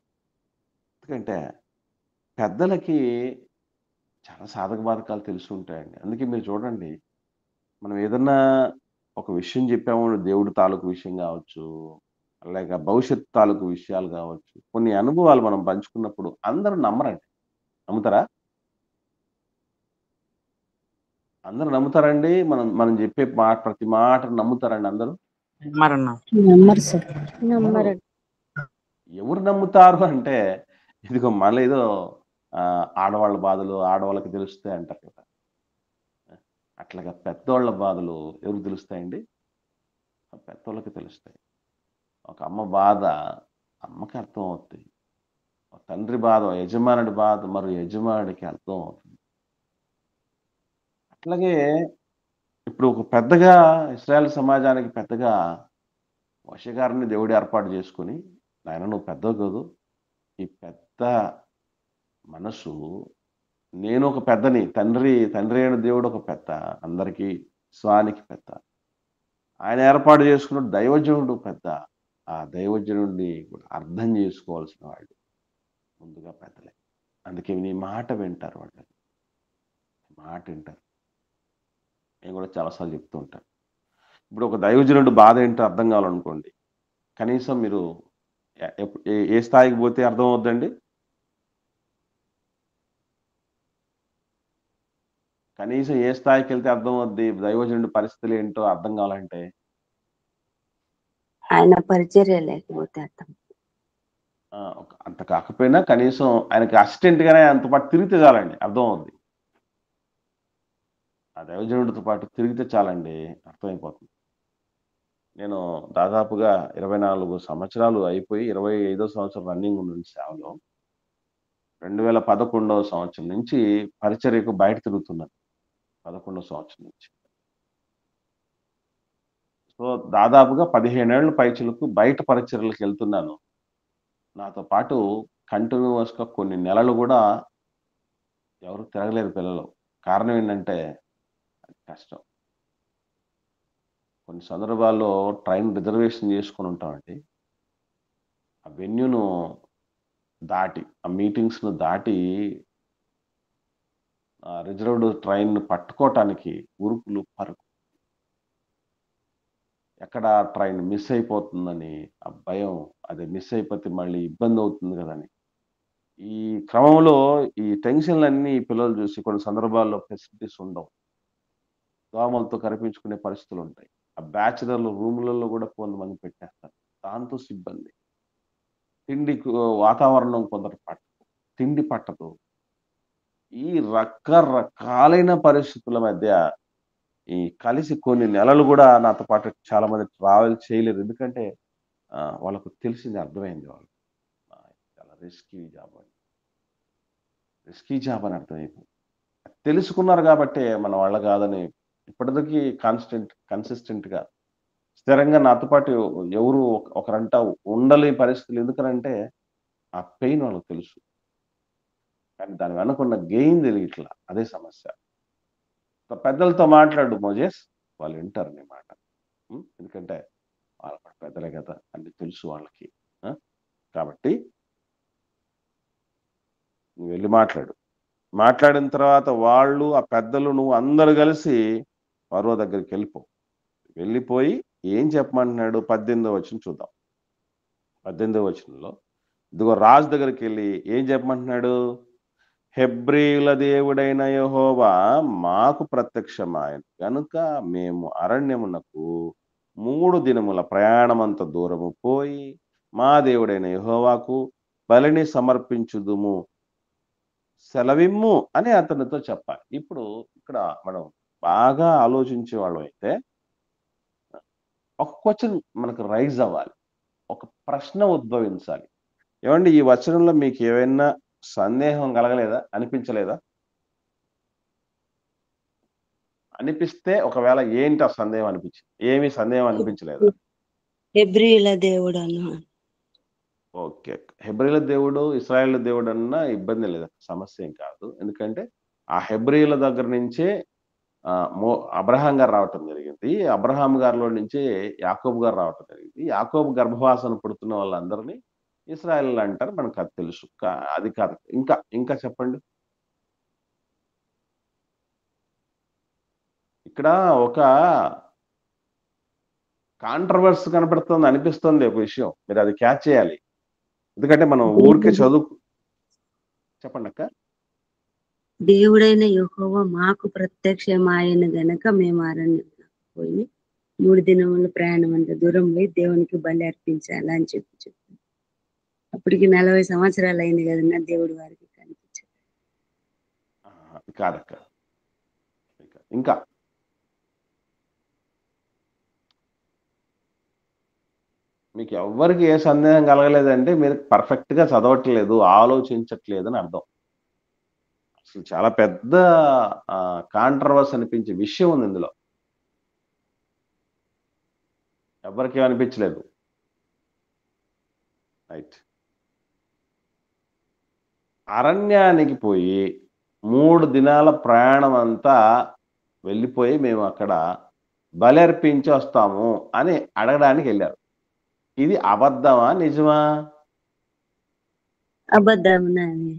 ఎందుకంటే పెద్దలకి చాలా సాధక బాధకాలు తెలిసి ఉంటాయండి. అందుకే మీరు చూడండి, మనం ఏదన్నా ఒక విషయం చెప్పాము, దేవుడి తాలూకు విషయం కావచ్చు, లేక భవిష్యత్తు తాలూకు విషయాలు కావచ్చు, కొన్ని అనుభవాలు మనం పంచుకున్నప్పుడు అందరూ నమ్మరండి. నమ్ముతారా? అందరూ నమ్ముతారండి? మనం మనం చెప్పే ప్రతి మాట నమ్ముతారండి అందరూ? మరన్నా నమ్మరు సార్. నమ్మరండి. ఎవరు నమ్ముతారు అంటే, ఇదిగో మళ్ళీ ఏదో ఆడవాళ్ళ బాధలు ఆడవాళ్ళకి తెలుస్తాయి అంటారు కదా. అట్లాగా పెద్దోళ్ళ బాధలు ఎవరికి తెలుస్తాయండి? పెద్దోళ్ళకి తెలుస్తాయి. ఒక అమ్మ బాధ అమ్మకి అర్థం అవుతుంది. ఒక తండ్రి బాధ, యజమానుడి బాధ మరి యజమానుడికి అర్థం అవుతుంది. అట్లాగే ఇప్పుడు ఒక పెద్దగా ఇశ్రాయేల్ సమాజానికి పెద్దగా మోషే గారిని దేవుడు ఏర్పాటు చేసుకొని, నాయన నువ్వు పెద్దవి కాదు, ఈ పెద్ద మనసు, నేను ఒక పెద్దని, తండ్రి అయిన దేవుడు ఒక పెద్ద, అందరికీ స్వానికి పెద్ద, ఆయన ఏర్పాటు చేసుకున్న దైవజనుడు పెద్ద. ఆ దైవజనుడిని కూడా అర్థం చేసుకోవాల్సిన వాళ్ళు ముందుగా పెద్దలే. అందుకే నీ మాట వింటారు వాళ్ళు, మాట వింటారు. నేను కూడా చాలాసార్లు చెప్తూ ఉంటాను. ఇప్పుడు ఒక దైవజనుడు బాధ ఏంటో అర్థం కావాలనుకోండి, కనీసం మీరు ఏ స్థాయికి పోతే అర్థం అవుద్దండి? కనీసం ఏ స్థాయికి వెళ్తే అర్థం అవుద్ది దైవజనుడి పరిస్థితులు ఏంటో అర్థం కావాలంటే? ఆయన పరిచర్య లేకపోతే అర్థం. అంత కాకపోయినా కనీసం ఆయనకి అసిస్టెంట్ గానే అంత పాటు తిరిగితే చాలండి, అర్థం అవుద్ది. ఆ దైవజనుడితో పాటు తిరిగితే చాలండి, అర్థమైపోతుంది. నేను దాదాపుగా 24 సంవత్సరాలు అయిపోయి 25వ సంవత్సరం రన్నింగ్ ఉంది సేవలో. 2011వ సంవత్సరం నుంచి పరిచర్యకు బయట తిరుగుతున్నాను. 11వ సంవత్సరం నుంచి. సో దాదాపుగా 15 ఏళ్ల పైచిలకు బయట పరిచర్యలకు వెళ్తున్నాను. నాతో పాటు కంటిన్యూస్‌గా కొన్ని నెలలు కూడా ఎవరు తిరగలేరు పిల్లలు. కారణం ఏంటంటే కష్టం. కొన్ని సందర్భాల్లో ట్రైన్ రిజర్వేషన్ చేసుకొని ఉంటామండి. ఆ వెన్యూను దాటి, ఆ మీటింగ్స్‌ను దాటి రిజర్వ్డ్ ట్రైన్ పట్టుకోవటానికి ఉరుకులు పరుగు. ఎక్కడ ట్రైన్ మిస్ అయిపోతుందని ఆ భయం, అది మిస్ అయిపోతే మళ్ళీ ఇబ్బంది అవుతుంది కదని. ఈ క్రమంలో ఈ టెన్షన్‌లన్నీ ఈ పిల్లలు చూసి కొన్ని సందర్భాల్లో ఫెసిలిటీస్ ఉండవు. దోమలతో కరిపించుకునే పరిస్థితులుంటాయి. ఆ బ్యాచిలర్‌లు రూములలో కూడా కొంతమంది పెట్టేస్తారు. దాంతో సిబ్బంది. తిండికి వాతావరణం కొందరు పట్టదు. తిండి పట్టదు. ఈ రకరకాలైన పరిస్థితుల మధ్య ఈ కలిసి కొన్ని నెలలు కూడా నాతో పాటు చాలా మంది ట్రావెల్ చేయలేరు. ఎందుకంటే వాళ్ళకు తెలిసింది, అర్థమైంది వాళ్ళకి. చాలా రిస్కీ జాబ్ అని. రిస్కీ జాబ్ అని అర్థమైపోయింది. తెలుసుకున్నారు కాబట్టే మన వల్ల కాదని ఇప్పటికి కన్సిస్టెంట్‌గా స్థిరంగా నాతో పాటు ఎవరు ఒకరంట ఉండలేని పరిస్థితులు. ఎందుకనంటే ఆ పెయిన్ వాళ్ళకి తెలుసు. కానీ దాని వెనకున్న గెయిన్ తెలియట్లా. అదే సమస్య. పెద్దలతో మాట్లాడు మోజెస్, వాళ్ళు వింటారు నీ మాట. ఎందుకంటే వాళ్ళ పెద్దలే కదా, అన్ని తెలుసు వాళ్ళకి. కాబట్టి నువ్వు వెళ్ళి మాట్లాడు. మాట్లాడిన తర్వాత వాళ్ళు, ఆ పెద్దలు, నువ్వు అందరూ కలిసి ఫరో దగ్గరికి వెళ్ళిపోయి ఏం చెప్పమంటున్నాడు? 18వ వచనం చూద్దాం. 18వ వచనంలో ఇదిగో రాజు దగ్గరికి వెళ్ళి ఏం చెప్పమంటున్నాడు? హెబ్రీయుల దేవుడైన యెహోవా మాకు ప్రత్యక్షమాయెను గనుక మేము అరణ్యమునకు 3 దినముల ప్రయాణమంత దూరము పోయి మా దేవుడైన యెహోవాకు బలిని సమర్పించుదుము, సెలవిమ్ము అని అతనితో చెప్పాలి. ఇప్పుడు ఇక్కడ మనం బాగా ఆలోచించే వాళ్ళం అయితే ఒక క్వశ్చన్ మనకు రైజ్ అవ్వాలి. ఒక ప్రశ్న ఉద్భవించాలి. ఏమండి, ఈ వచనంలో మీకు ఏమైనా సందేహం కలగలేదా? అనిపించలేదా? అనిపిస్తే ఒకవేళ ఏంటి ఆ సందేహం అనిపించింది? ఏమీ సందేహం అనిపించలేదా? హెబ్రీయుల దేవుడను. ఓకే. హెబ్రీయుల దేవుడు, ఇశ్రాయేలు దేవుడు అన్నా ఇబ్బంది లేదు. సమస్య ఏం కాదు. ఎందుకంటే ఆ హెబ్రీయుల దగ్గర నుంచే అబ్రహాం గారు రావటం జరిగింది. అబ్రహాం గారిలో నుంచి యాకోబు గారు రావటం జరిగింది. యాకోబు గర్భవాసన పుడుతున్న వాళ్ళందరినీ ఇశ్రాయేలీయులు అంటారు. మనకది తెలుసు. అది కాదు. ఇంకా ఇంకా చెప్పండి. ఇక్కడ ఒక కాంట్రవర్సీ కనపడుతుంది అనిపిస్తుంది ఒక విషయం. మీరది క్యాచ్ చేయాలి. ఎందుకంటే మనం ఊరికే చెప్పండక్క. దేవుడైన యెహోవా మాకు ప్రత్యక్షమాయన గనక మేము అరణ్యంలో పోయి 3 దినముల ప్రయాణం అంత దూరం పోయి దేవునికి బలి అర్పించాలి అని చెప్పి అప్పటికి 40 సంవత్సరాలు అయింది కదన్నా దేవుడి వారికి కనిపించారు. కాదక్క. ఇంకా మీకు ఎవ్వరికి ఏ సందేహం కలగలేదంటే మీరు పర్ఫెక్ట్‌గా చదవట్లేదు, ఆలోచించట్లేదు అని అర్థం. అసలు చాలా పెద్ద కాంట్రవర్సీ అనిపించే విషయం ఉంది ఇందులో. ఎవ్వరికీ అనిపించలేదు. రైట్. అరణ్యానికి పోయి 3 దినాల ప్రయాణం అంతా వెళ్ళిపోయి మేము అక్కడ బలి అర్పించి వస్తాము అని అడగడానికి వెళ్ళారు. ఇది అబద్ధమా? నిజమా? అబద్ధమని.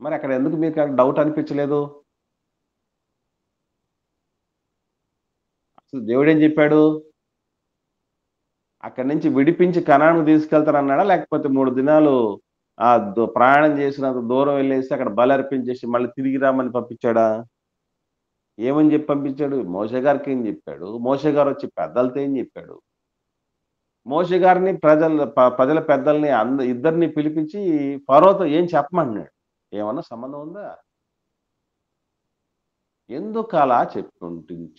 మరి అక్కడ ఎందుకు మీకు డౌట్ అనిపించలేదు? అసలు దేవుడేం చెప్పాడు? అక్కడి నుంచి విడిపించి కనానుకు తీసుకెళ్తారన్నాడా? లేకపోతే 3 దినాలు ప్రయాణం చేసినంత దూరం వెళ్ళేసి అక్కడ బలి అర్పించేసి మళ్ళీ తిరిగి రమ్మని పంపించాడా? ఏమని చెప్పి పంపించాడు? మోషే గారికి ఏం చెప్పాడు? మోషే గారు వచ్చి పెద్దలతో ఏం చెప్పాడు? మోషే గారిని ప్రజల పెద్దల్ని ఇద్దరిని పిలిపించి ఫరోతో ఏం చెప్పమంటున్నాడు? ఏమన్నా సంబంధం ఉందా? ఎందుకు అలా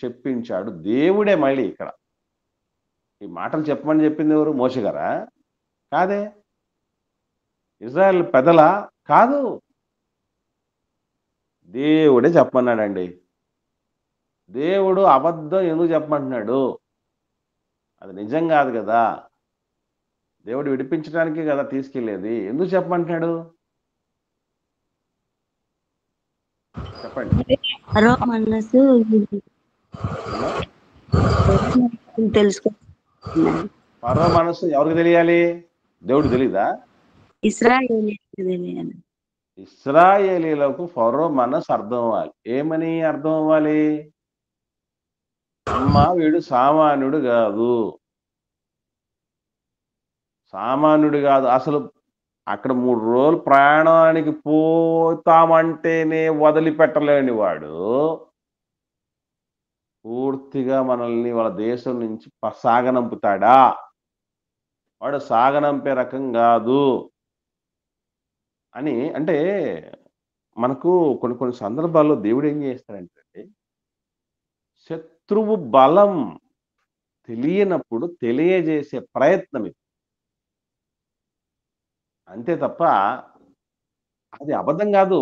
చెప్పించాడు దేవుడే. మళ్ళీ ఇక్కడ ఈ మాటలు చెప్పమని చెప్పింది ఎవరు? మోషే గారా? కాదే. ఇజ్రాయెల్ పెద్దలా? కాదు. దేవుడే చెప్పమన్నాడండి. దేవుడు అబద్ధం ఎందుకు చెప్పమంటున్నాడు? అది నిజం కాదు కదా. దేవుడు విడిపించడానికే కదా తీసుకెళ్లేది. ఎందుకు చెప్పమంటున్నాడు? చెప్పండి. ఫరో మనసు తెలుసుకో. ఫరో మనసు ఎవరికి తెలియాలి? దేవుడు తెలీదా? ఇశ్రాయేలీయులకు తెలియాలి. ఇశ్రాయేలీయులకు ఫరో మనసు అర్థం అవ్వాలి. ఏమని అర్థం అవ్వాలి? అమ్మా వీడు సామాన్యుడు కాదు. సామాన్యుడు కాదు. అసలు అక్కడ 3 రోజులు ప్రయాణానికి పోతామంటేనే వదిలిపెట్టలేని వాడు పూర్తిగా మనల్ని వాళ్ళ దేశం నుంచి సాగనంపుతాడా? వాడు సాగనంపే రకం కాదు అని. అంటే మనకు కొన్ని సందర్భాల్లో దేవుడు ఏం చేస్తాడంటే శత్రువు బలం తెలియనప్పుడు తెలియజేసే ప్రయత్నం ఇది. అంతే తప్ప అది అబద్ధం కాదు.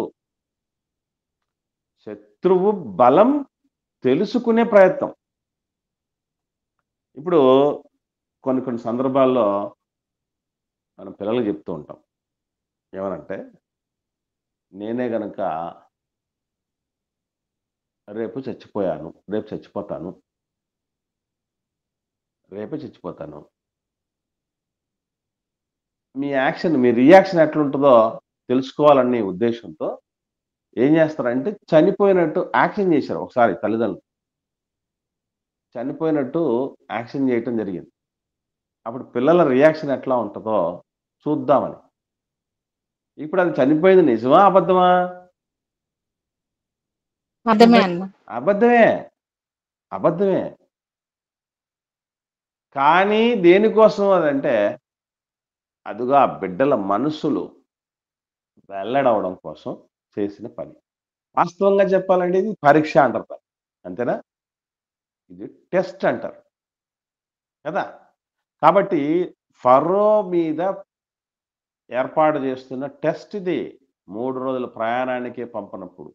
శత్రువు బలం తెలుసుకునే ప్రయత్నం. ఇప్పుడు కొన్ని సందర్భాల్లో మనం పిల్లలకు చెప్తూ ఉంటాం. ఏమనంటే నేనే గనక రేపు చచ్చిపోతాను, రేపే చచ్చిపోతాను. మీ రియాక్షన్ ఎట్లుంటుందో తెలుసుకోవాలనే ఉద్దేశంతో ఏం చేస్తారంటే చనిపోయినట్టు యాక్షన్ చేశారు ఒకసారి తల్లిదండ్రులు. చనిపోయినట్టు యాక్షన్ చేయటం జరిగింది. అప్పుడు పిల్లల రియాక్షన్ ఎట్లా ఉంటుందో చూద్దామని. ఇప్పుడు అది చనిపోయింది నిజమా? అబద్ధమా? అబద్ధమే. కానీ దేనికోసం అదంటే అదిగా ఆ బిడ్డల మనసులు వెల్లడవడం కోసం చేసిన పని. వాస్తవంగా చెప్పాలంటే ఇది పరీక్ష అంటారు. అంతేనా? ఇది టెస్ట్ అంటారు కదా. కాబట్టి ఫరో మీద ఏర్పాటు చేస్తున్న టెస్ట్ ఇది. 3 రోజుల ప్రయాణానికే పంపనప్పుడు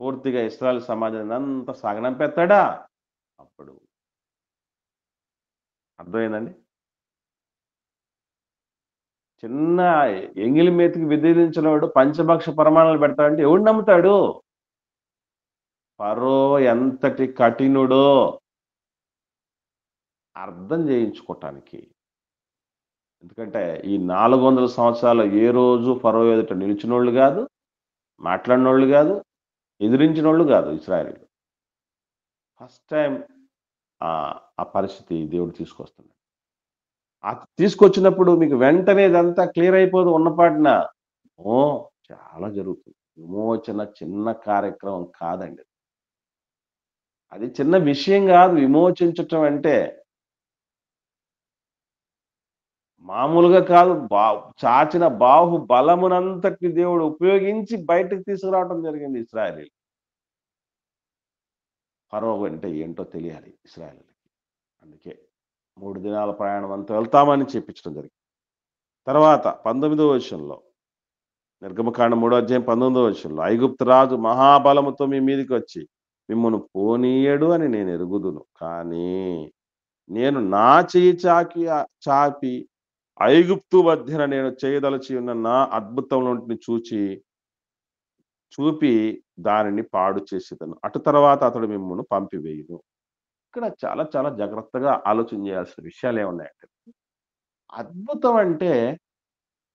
పూర్తిగా ఇశ్రాయేలు సమాజాన్ని అంతా సాగనంపెత్తాడా? అప్పుడు అర్థమైందండి. చిన్న ఎంగిలి మేతికి విధించినవాడు పంచభక్ష ప్రమాణాలు పెడతాడంటే ఎవడు నమ్ముతాడు? ఫరో ఎంతటి కఠినుడో అర్థం చేయించుకోవటానికి. ఎందుకంటే ఈ 400 సంవత్సరాలు ఏ రోజు ఫరో ఎదుట నిలిచినోళ్ళు కాదు, మాట్లాడినోళ్ళు కాదు, ఎదిరించినోళ్ళు కాదు ఇశ్రాయేలీయులు. ఫస్ట్ టైం ఆ పరిస్థితి దేవుడు తీసుకొస్తున్నాడు. తీసుకొచ్చినప్పుడు మీకు వెంటనే ఇదంతా క్లియర్ అయిపోదు ఉన్నపాటున. చాలా జరుగుతుంది. విమోచన చిన్న కార్యక్రమం కాదండి. అది చిన్న విషయం కాదు. విమోచించటం అంటే మామూలుగా కాదు. చాచిన బాహు బలమునంతటి దేవుడు ఉపయోగించి బయటకు తీసుకురావడం జరిగింది ఇశ్రాయేలీయులు. ఫరో అంటే ఏంటో తెలియాలి ఇశ్రాయేలీయులకి. అందుకే 3 దినాల ప్రయాణం అంతా వెళ్తామని చెప్పించడం జరిగింది. తర్వాత 19వ వచనంలో, నిర్గమకాండం 3వ అధ్యాయం 19వ వచనంలో, ఐగుప్తు రాజు మహాబలముతో మీ మీదికి వచ్చి మిమ్మల్ని పోనీయడు అని నేను ఎరుగుదును. కానీ నేను నా చెయ్యి చాపి ఐగుప్తు మధ్యన నేను చేయదలచి ఉన్న నా అద్భుతంలోంటిని చూపి దానిని పాడు చేసేదను. అటు తర్వాత అతడు మిమ్మల్ని పంపివేయును. ఇక్కడ చాలా చాలా జాగ్రత్తగా ఆలోచన చేయాల్సిన విషయాలు ఏమున్నాయంటే,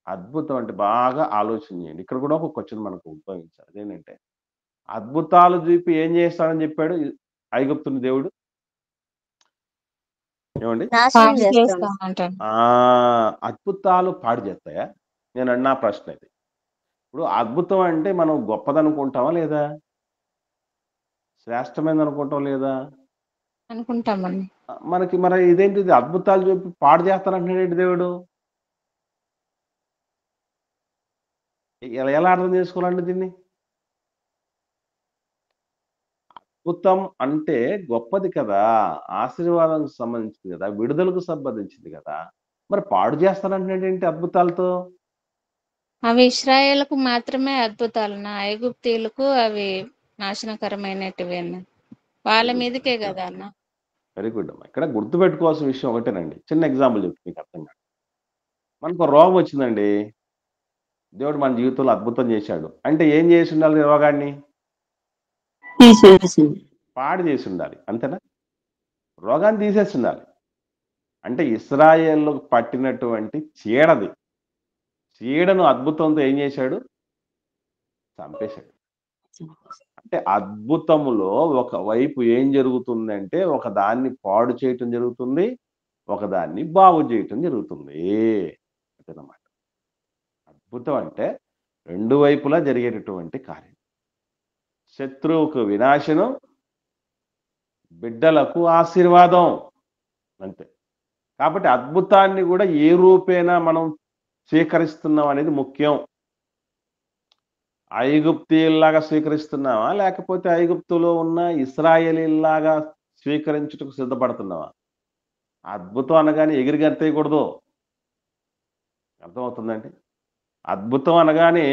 అద్భుతం అంటే బాగా ఆలోచన చేయండి. ఇక్కడ కూడా ఒక క్వశ్చన్ మనకు ఉద్భవించాలి. అదేంటంటే, అద్భుతాలు చూపి ఏం చేస్తాడని చెప్పాడు ఐగుప్తుని దేవుడు? ఏమండి? నాశనం పాడు చేస్తాడు. చేస్తామంటాను. అద్భుతాలు పాడు చేస్తాయా? నేను అన్నా ప్రశ్న ఇది. ఇప్పుడు అద్భుతం అంటే మనం గొప్పదనుకుంటామా లేదా? శ్రేష్టమైనది అనుకుంటాం లేదా? అనుకుంటామండి. మరి ఇదేంటిది? అద్భుతాలు చూపి పాడు చేస్తానంటున్నాడు దేవుడు. ఎలా అర్థం చేసుకోవాలండి దీన్ని? అద్భుతం అంటే గొప్పది కదా, ఆశీర్వాదానికి సంబంధించింది కదా, విడుదలకు సంబంధించింది కదా. మరి పాడు చేస్తానంటున్నాడు ఏంటి అద్భుతాలతో? అవి ఇశ్రాయేలుకు మాత్రమే అద్భుతాలు, నా ఐగుప్తీయులకు అవి నాశనకరమైనటివి అన్న. వాళ్ళ మీదకే కదా అన్న. వెరీ గుడ్ అమ్మా. ఇక్కడ గుర్తుపెట్టుకోవాల్సిన విషయం ఒకటేనండి. చిన్న ఎగ్జాంపుల్ చెప్తే మీకు అర్థం కాదు. మనకు రోగం వచ్చిందండి, దేవుడు మన జీవితంలో అద్భుతం చేశాడు అంటే ఏం చేసి ఉండాలి? రోగాన్ని పాడు చేసి ఉండాలి, అంతేనా? రోగాన్ని తీసేసి ఉండాలి. అంటే ఇశ్రాయేలు పట్టినటువంటి చీడను అద్భుతంతో ఏం చేశాడు? చంపేశాడు. అంటే అద్భుతములో ఒకవైపు ఏం జరుగుతుందంటే, ఒకదాన్ని పాడు చేయటం జరుగుతుంది, ఒకదాన్ని బాగు చేయటం జరుగుతుంది. అదనమాట అద్భుతం అంటే, 2 వైపులా జరిగేటటువంటి కార్యం. శత్రువుకు వినాశనం, బిడ్డలకు ఆశీర్వాదం, అంతే. కాబట్టి అద్భుతాన్ని కూడా ఏ రూపేణా మనం స్వీకరిస్తున్నాం అనేది ముఖ్యం. ఐగుప్తీయుల్లాగా స్వీకరిస్తున్నావా, లేకపోతే ఐగుప్తులో ఉన్న ఇశ్రాయేలీల్లాగా స్వీకరించుటకు సిద్ధపడుతున్నావా? అద్భుతం అనగానే ఎగిరి గంతేయకూడదు. అర్థమవుతుందండి? అద్భుతం అనగానే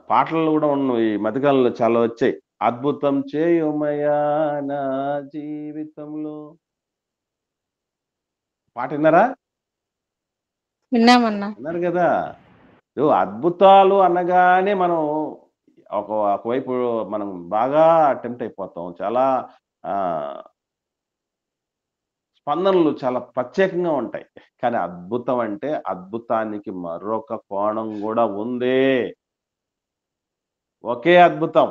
పాటలు కూడా ఉన్నాయి, ఈ మధ్యకాలంలో చాలా వచ్చాయి. అద్భుతం చేయుమయా నా జీవితంలో. పాట విన్నారా? విన్నామన్నా. విన్నారు కదా. అద్భుతాలు అనగానే మనం ఒకవైపు మనం బాగా అటెంప్ట్ అయిపోతాం. చాలా స్పందనలు చాలా ప్రత్యేకంగా ఉంటాయి. కానీ అద్భుతం అంటే, అద్భుతానికి మరొక కోణం కూడా ఉంది. ఒకే అద్భుతం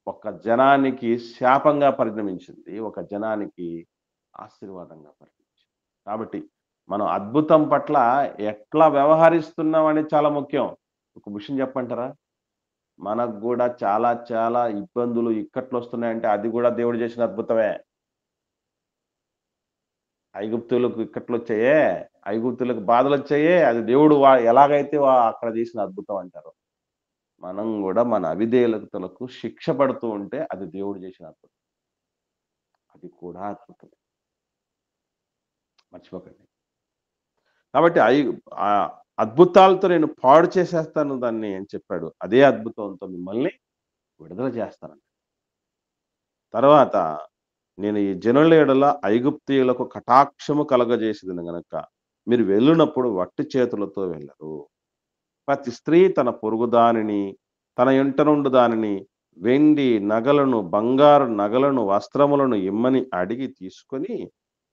ఒక జనానికి శాపంగా పరిణమించింది, ఒక జనానికి ఆశీర్వాదంగా పరిణమించింది. కాబట్టి మనం అద్భుతం పట్ల ఎట్లా వ్యవహరిస్తున్నాం అనేది చాలా ముఖ్యం. ఒక విషయం చెప్పంటారా? మనకు కూడా చాలా చాలా ఇబ్బందులు, ఇక్కట్లు వస్తున్నాయంటే అది కూడా దేవుడు చేసిన అద్భుతమే. ఐగుప్తులకు ఇక్కట్లు వచ్చాయే, ఐగుప్తులకు బాధలు వచ్చాయే, అది దేవుడు ఎలాగైతే అక్కడ చేసిన అద్భుతం అంటారు. మనం కూడా మన అవిధేయతలకు శిక్ష పడుతూ ఉంటే అది దేవుడు చేసిన అద్భుతం. అది కూడా అద్భుతమే, మర్చిపోకండి. కాబట్టి అద్భుతాలతో నేను పాడు చేసేస్తాను దాన్ని అని చెప్పాడు. అదే అద్భుతంతో మిమ్మల్ని విడుదల చేస్తాను. తర్వాత, నేను ఈ జనుల ఎడల ఐగుప్తీయులకు కటాక్షము కలగజేసేది గనక మీరు వెళ్ళినప్పుడు వట్టి చేతులతో వెళ్ళరు. ప్రతి స్త్రీ తన పొరుగు దానిని, తన ఇంట నుండి దానిని వెండి నగలను, బంగారు నగలను, వస్త్రములను ఇమ్మని అడిగి తీసుకొని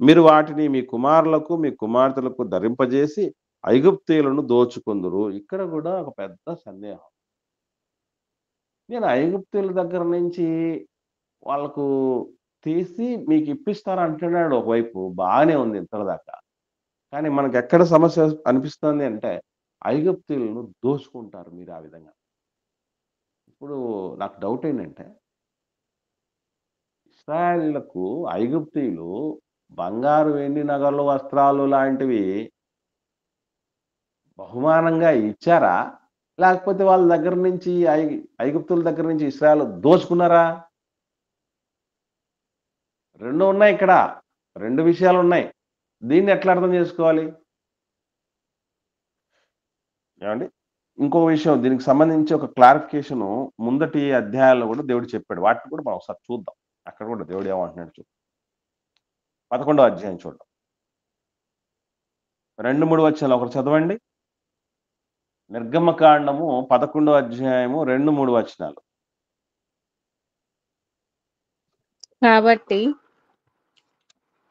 మీరు వాటిని మీ కుమారులకు, మీ కుమార్తెలకు ధరింపజేసి ఐగుప్తీయులను దోచుకుందురు. ఇక్కడ కూడా ఒక పెద్ద సందేహం. నేను ఐగుప్తీయుల దగ్గర నుంచి వాళ్ళకు తీసి మీకు ఇప్పిస్తాను అంటున్నాడు ఒకవైపు. బాగానే ఉంది ఇంతటిదాకా. కానీ మనకెక్కడ సమస్య అనిపిస్తుంది అంటే, ఐగుప్తీయులను దోచుకుంటారు మీరు ఆ విధంగా. ఇప్పుడు నాకు డౌట్ ఏంటంటే, ఇశ్రాయేలీయులకు ఐగుప్తీయులు బంగారు, వెండి నగలు, వస్త్రాలు లాంటివి బహుమానంగా ఇచ్చారా? లేకపోతే వాళ్ళ దగ్గర నుంచి ఐగుప్తుల దగ్గర నుంచి ఇశ్రాయేలు దోచుకున్నారా? 2 ఉన్నాయి ఇక్కడ. 2 విషయాలున్నాయి. దీన్ని ఎట్లా అర్థం చేసుకోవాలి? ఏవండీ? ఇంకో విషయం దీనికి సంబంధించి ఒక క్లారిఫికేషను ముందటి అధ్యాయాల్లో కూడా దేవుడు చెప్పాడు. వాటిని కూడా మనం ఒకసారి చూద్దాం. అక్కడ కూడా దేవుడు ఏమంటున్నాడు చూద్దాం. 11వ అధ్యాయం చూద్దాం. 2, 3 వచనాలు ఒకరు చదవండి. నిర్గమకాండము 11వ అధ్యాయము 2, 3 వచనాలు. కాబట్టి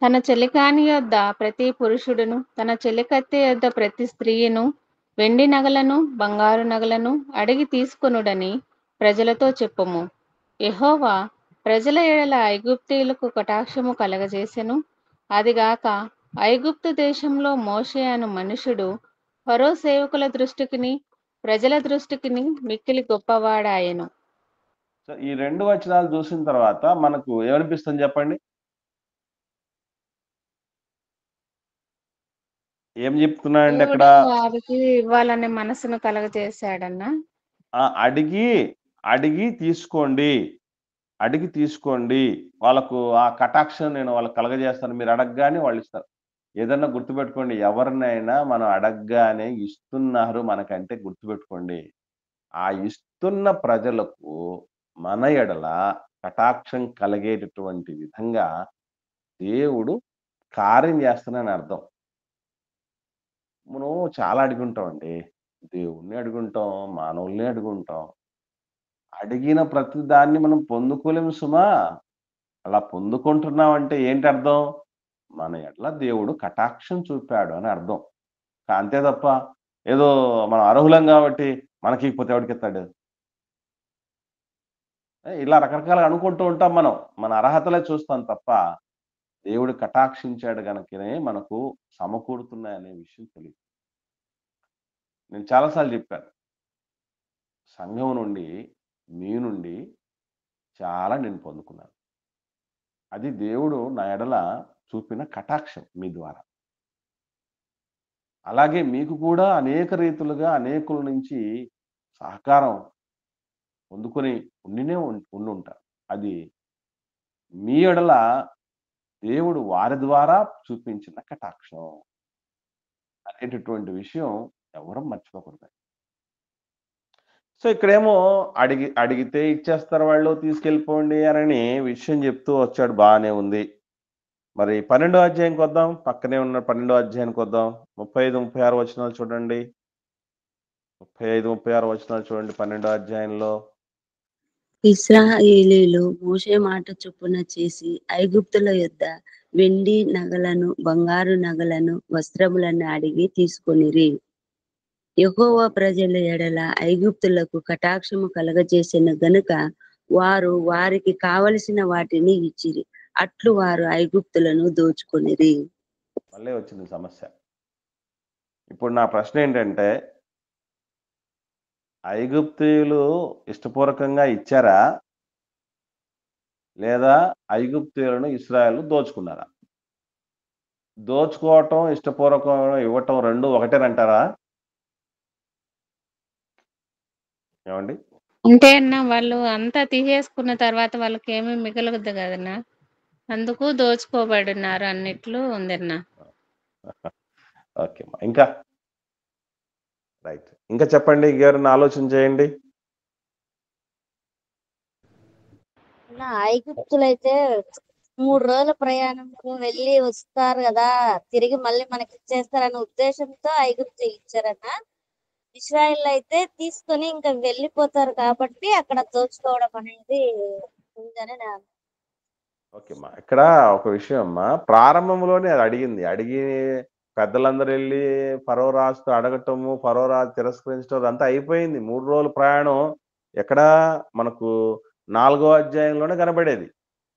తన చెలికాని యొద్ద ప్రతి పురుషుడును, తన చెలికత్తె యొద్ద ప్రతి స్త్రీయును వెండి నగలను, బంగారు నగలను అడిగి తీసుకొనుడని ప్రజలతో చెప్పుము. యెహోవా ప్రజల ఎడల ఐగుప్తీయులకు కటాక్షము కలగజేసెను. అదిగాక ఐగుప్తు దేశంలో మోషే అను మనుషుడు ఫరో సేవకుల దృష్టికిని ప్రజల దృష్టికిని మిక్కిలి గొప్పవాడాయెను. సో, ఈ 2 వచనాలు చూసిన తర్వాత మనకు ఏమనిపిస్తుంది చెప్పండి? ఏం చెప్తున్నాడండి అక్కడ? దేవుడు వారికి ఇవ్వాలనే మనసును కలగజేశాడన్న. అడిగి తీసుకోండి. అడిగి తీసుకోండి. వాళ్ళకు ఆ కటాక్షం నేను వాళ్ళకి కలగజేస్తాను. మీరు అడగగానే వాళ్ళిస్తారు. ఏదన్నా గుర్తుపెట్టుకోండి. ఎవరినైనా మనం అడగగానే ఇస్తున్నారు మనకంటే గుర్తుపెట్టుకోండి. ఆ ఇస్తున్న ప్రజలకు మన ఎడల కటాక్షం కలిగేటటువంటి విధంగా దేవుడు కార్యం చేస్తున్నాడని అర్థం. మనం చాలా అడుగుంటామండి. దేవుడిని అడుగుంటాం, మానవుల్ని అడుగుంటాం. అడిగిన ప్రతి దాన్ని మనం పొందుకోలేము సుమా! అలా పొందుకుంటున్నామంటే ఏంటి అర్థం? మన ఎడల దేవుడు కటాక్షం చూపాడు అని అర్థం. అంతే తప్ప ఏదో మనం అర్హులం కాబట్టి మనకియ్యకపోతే ఎవడికిత్తాడు? ఇలా రకరకాలుగా అనుకుంటూ ఉంటాం మనం. మన అర్హతలే చూస్తాం తప్ప, దేవుడు కటాక్షించాడు గనుకనే మనకు సమకూరుతున్నాయనే విషయం తెలీదు. నేను చాలా సార్లు చెప్పాను. సంఘం నుండి, మీ నుండి చాలా నేను పొందుకున్నాను. అది దేవుడు నా ఎడల చూపిన కటాక్షం మీ ద్వారా. అలాగే మీకు కూడా అనేక రీతులుగా అనేకుల నుంచి సహకారం పొందుకొని ఉండుంటారు. అది మీ ఎడల దేవుడు వారి ద్వారా చూపించిన కటాక్షం అనేటటువంటి విషయం ఎవరు మర్చిపోకూడదు. సో, ఇక్కడేమో అడిగితే ఇచ్చేస్తారు వాళ్ళు, తీసుకెళ్ళిపోండి అనని విషయం చెప్తూ వచ్చాడు. బానే ఉంది. మరి 12వ అధ్యాయంకి వద్దాం. పక్కనే ఉన్న 12వ అధ్యాయానికి వద్దాం. 35, 36 వచనాలు చూడండి. 35, 36 వచనాలు చూడండి 12వ అధ్యాయంలో. ఇశ్రాయేలీయులు మోషే మాట చొప్పున చేసి ఐగుప్తుల యొద్ద వెండి నగలను, బంగారు నగలను, వస్త్రములను అడిగి తీసుకొనిరి. యెహోవా ప్రజల ఎడల ఐగుప్తులకు కటాక్షము కలగజేసిన గనుక వారు వారికి కావలసిన వాటిని ఇచ్చిరి. అట్లు వారు ఐగుప్తులను దోచుకొనిరి. మళ్ళీ వచ్చింది సమస్య. ఇప్పుడు నా ప్రశ్న ఏంటంటే, ఐగుప్తీయులు ఇష్టపూర్వకంగా ఇచ్చారా? లేదా ఐగుప్తీయులను ఇశ్రాయేలు దోచుకున్నారా? దోచుకోవటం, ఇష్టపూర్వకంగా ఇవ్వటం 2 ఒకటేనంటారా? ఏమండి? అంటే అన్న వాళ్ళు అంతా తీసేసుకున్న తర్వాత వాళ్ళకేమీ మిగలదు కదన్నా, అందుకు దోచుకోబడినారు అన్నిట్లు ఉందన్న. ఓకే. ఇంకా? రైట్. ఇంకా చెప్పండి. ఇంకెవరైనా ఆలోచన చేయండి. ఐగుప్తులైతే 3 రోజుల ప్రయాణంకు వెళ్ళి వస్తారు కదా, తిరిగి మళ్ళీ మనకి ఇచ్చేస్తారనే ఉద్దేశంతో ఐగుప్తు ఇచ్చారన్న. ఇస్రాయేల్ అయితే తీసుకొని ఇంకా వెళ్ళిపోతారు కాబట్టి అక్కడ దోచుకోవడం అనేది ఉందని నా ఓకే అమ్మా. ఇక్కడ ఒక విషయం అమ్మా, ప్రారంభంలోనే అది అడిగింది. అడిగి పెద్దలందరూ వెళ్ళి ఫరో రాజుతో అడగటము, ఫరో రాజు తిరస్కరించడం అదంతా అయిపోయింది. 3 రోజుల ప్రయాణం ఎక్కడ మనకు 4వ అధ్యాయంలోనే కనబడేది.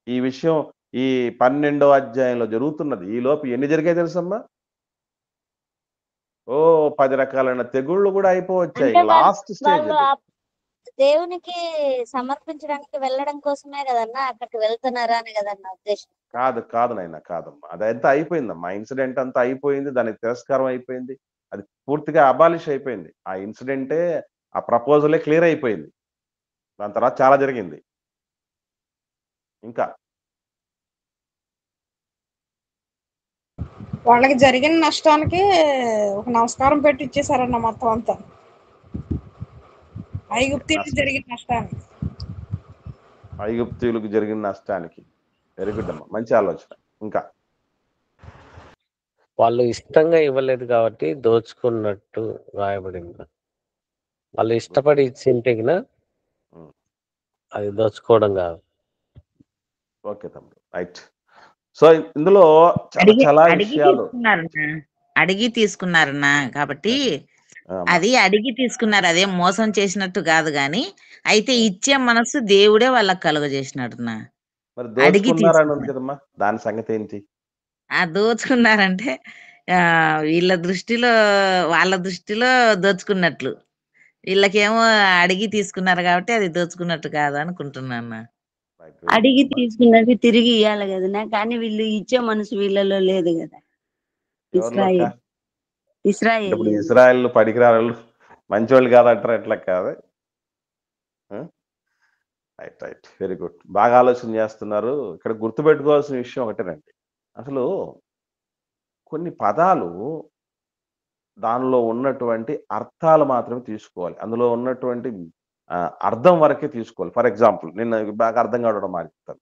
ఈ విషయం ఈ 12వ అధ్యాయంలో జరుగుతున్నది. ఈ లోపు ఎన్ని జరిగాయి తెలుసమ్మా? 10 రకాలైన తెగుళ్ళు కూడా అయిపోవచ్చాయి. అంటే లాస్ట్ స్టేజ్ వాళ్ళు అది. దేవునికి సమర్పించడానికి వెళ్ళడం కోసమే కదన్నా అక్కడికి వెళ్తున్నారా అని కదన్నా ఉద్దేశం. కాదు నాయన, కాదమ్మా. అదంతా అయిపోయిందమ్మా. ఇన్సిడెంట్ అంతా అయిపోయింది. దానికి తిరస్కారం అయిపోయింది. అది పూర్తిగా అబాలిష్ అయిపోయింది. ఆ ఇన్సిడెంటే, ఆ ప్రపోజలే క్లియర్ అయిపోయింది. దాని తర్వాత చాలా జరిగింది. ఇంకా వాళ్ళకి జరిగిన నష్టానికి ఒక నమస్కారం పెట్టి ఇచ్చేసారన్న మొత్తం అంతా. ఐగుప్తీయులకు జరిగిన నష్టానికి. ఐగుప్తీయులకు జరిగిన నష్టానికి. వెరీ గుడ్ అమ్మా, మంచి ఆలోచన. ఇంకా వాళ్ళు ఇష్టంగా ఇవ్వలేదు కాబట్టి దోచుకున్నట్టు రాయబడింది. వాళ్ళు ఇష్టపడి ఇచ్చింటిగిన ఉమ్, అది దోచుకోవడం కాదు. ఓకే తమ్ముడు, రైట్. సో ఇందులో చాలా విషయాలు అడిగి తీసుకున్నారన్నా కాబట్టి అమ్మా. అది అడిగి తీసుకున్నారు, అదేం మోసం చేసినట్టు కాదు గాని, అయితే ఆ. ఇచ్చే మనసు దేవుడే వాళ్ళకి కలుగజేసినట్టున్నా. మరి అడిగి దోచుకున్నారని ఉంది తీసుకున్నారు. కదమ్మా, దాని సంగతి ఏంటి? ఆ దోచుకున్నారంటే వీళ్ళ దృష్టిలో, వాళ్ళ దృష్టిలో దోచుకున్నట్లు, వీళ్ళకేమో అడిగి తీసుకున్నారు కాబట్టి అది దోచుకున్నట్టు కాదు అనుకుంటున్నా. Right, very good అడిగి అమ్మా. తీసుకున్నది తిరిగి ఇవ్వాలి కదనా, కానీ వీళ్ళు ఇచ్చే మనసు వీళ్ళలో లేదు కదా. ఎవరిలో అక్క? ఇప్పుడు ఇస్రాయేల్ ఇజ్రాయెల్ పనికిరాళ్ళు మంచోళ్ళు కాదంటారా? ఎట్లా కాదు. Right, very good. బాగా ఆలోచన చేస్తున్నారు. ఇక్కడ గుర్తుపెట్టుకోవాల్సిన విషయం ఒకటేనండి. అసలు కొన్ని పదాలు దానిలో ఉన్నటువంటి అర్థాలు మాత్రమే తీసుకోవాలి. అందులో ఉన్నటువంటి అర్థం వరకే తీసుకోవాలి. ఫర్ ఎగ్జాంపుల్, నేను బాగా అర్థం కావడం మాట్లాడతాను.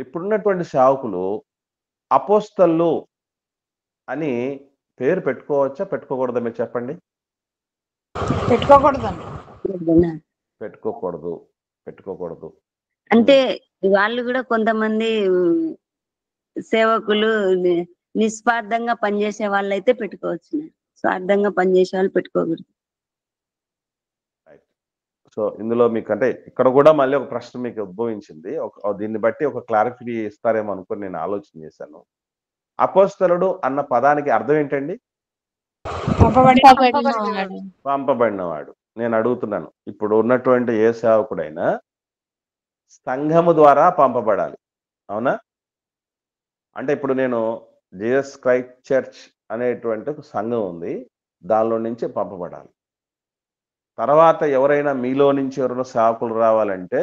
ఇప్పుడున్నటువంటి సేవకులు అపోస్తలు అని పేరు పెట్టుకోవచ్చా, పెట్టుకోకూడదా? మీరు చెప్పండి. పెట్టుకోకూడదండి. పెట్టుకోకూడదు. అంటే వాళ్ళు కూడా కొంతమంది సేవకులు నిస్వార్థంగా పనిచేసే వాళ్ళైతే పెట్టుకోవచ్చు, స్వార్థంగా పనిచేసే వాళ్ళు పెట్టుకోకూడదు. సో ఇందులో మీకు అంటే ఇక్కడ కూడా మళ్ళీ ఒక ప్రశ్న మీకు ఉద్భవించింది. దీన్ని బట్టి ఒక క్లారిఫిటీ ఇస్తారేమో అనుకుని నేను ఆలోచన చేశాను. అపోస్తలుడు అన్న పదానికి అర్థం ఏంటండి? పంపబడినవాడు. నేను అడుగుతున్నాను, ఇప్పుడు ఉన్నటువంటి ఏ సేవకుడైనా సంఘము ద్వారా పంపబడాలి, అవునా? అంటే ఇప్పుడు నేను జీసస్ క్రైస్ట్ చర్చ్ అనేటువంటి ఒక సంఘం ఉంది, దానిలో నుంచి పంపబడాలి. తర్వాత ఎవరైనా మీలో నుంచి ఎవరైనా సేవకులు రావాలంటే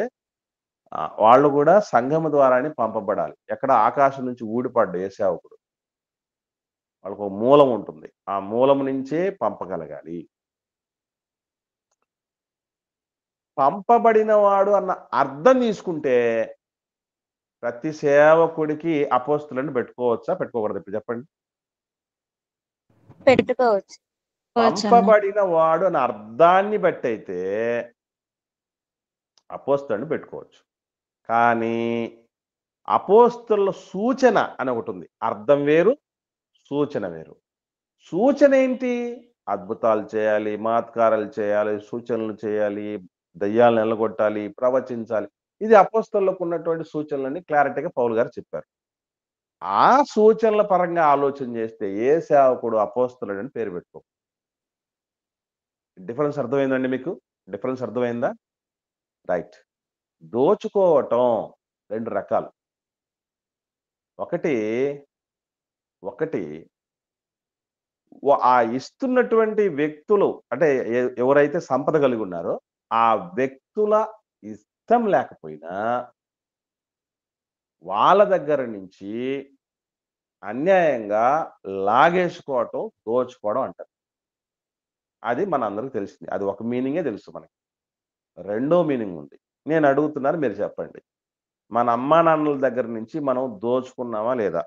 వాళ్ళు కూడా సంఘము ద్వారానే పంపబడాలి. ఎక్కడ ఆకాశం నుంచి ఊడిపడ్డ ఏ సేవకుడు, వాళ్ళకు ఒక మూలం ఉంటుంది, ఆ మూలం నుంచే పంపగలగాలి. పంపబడిన వాడు అన్న అర్థం తీసుకుంటే ప్రతి సేవకుడికి అపోస్తులను పెట్టుకోవచ్చా, పెట్టుకోకూడదు? ఇప్పుడు చెప్పండి. పెట్టుకోవచ్చు. పంపబడిన వాడు అన్న అర్థాన్ని బట్టి అయితే అపోస్తలుని పెట్టుకోవచ్చు. కానీ అపోస్తలుల సూచన అని ఒకటి ఉంది. అర్థం వేరు, సూచన వేరు. సూచన ఏంటి? అద్భుతాలు చేయాలి, మహత్కారాలు చేయాలి, సూచనలు చేయాలి, దయ్యాలను నిలగొట్టాలి, ప్రవచించాలి. ఇది అపోస్తలులకు ఉన్నటువంటి సూచనలని క్లారిటీగా పౌలు గారు చెప్పారు. ఆ సూచనల పరంగా ఆలోచన చేస్తే ఏ సేవకుడు అపోస్తలుడని పేరు పెట్టుకో. డిఫరెన్స్ అర్థమైందండి మీకు? డిఫరెన్స్ అర్థమైందా? రైట్. దోచుకోవటం 2 రకాలు. ఒకటి ఆ ఇస్తున్నటువంటి వ్యక్తులు, అంటే ఎవరైతే సంపద కలిగి ఉన్నారో ఆ వ్యక్తుల ఇష్టం లేకపోయినా వాళ్ళ దగ్గర నుంచి అన్యాయంగా లాగేసుకోవటం దోచుకోవడం అంటారు. అది మన అందరికి తెలిసింది. అది ఒక మీనింగే తెలుసు మనకి. రెండో మీనింగ్ ఉంది. నేను అడుగుతున్నాను, మీరు చెప్పండి. మన అమ్మా నాన్నల దగ్గర నుంచి మనం దోచుకున్నామా లేదా?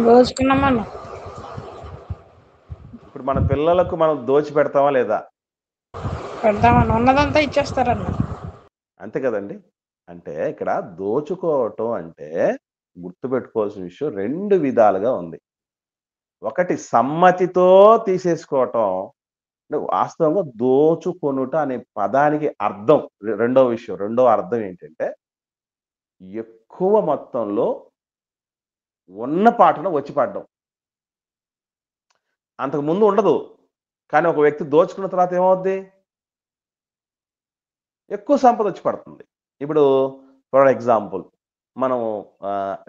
దోచుకున్నామన్న. ఇప్పుడు మన పిల్లలకు మనం దోచి పెడతామా లేదా? పెడతామన్న. ఉన్నదంతా ఇచ్చేస్తారన్న. అంతే కదండి. అంటే ఇక్కడ దోచుకోవటం అంటే గుర్తుపెట్టుకోవాల్సిన విషయం 2 విధాలుగా ఉంది. ఒకటి సమ్మతితో తీసేసుకోవటం. అంటే వాస్తవంగా దోచుకొనుట అనే పదానికి అర్థం రెండో విషయం. రెండో అర్థం ఏంటంటే ఎక్కువ మొత్తంలో ఉన్న పాటన వచ్చి పడడం. అంతకుముందు ఉండదు. కానీ ఒక వ్యక్తి దోచుకున్న తర్వాత ఏమవుద్ది? ఎక్కువ సంపద వచ్చి పడుతుంది. ఇప్పుడు ఫర్ ఎగ్జాంపుల్ మనం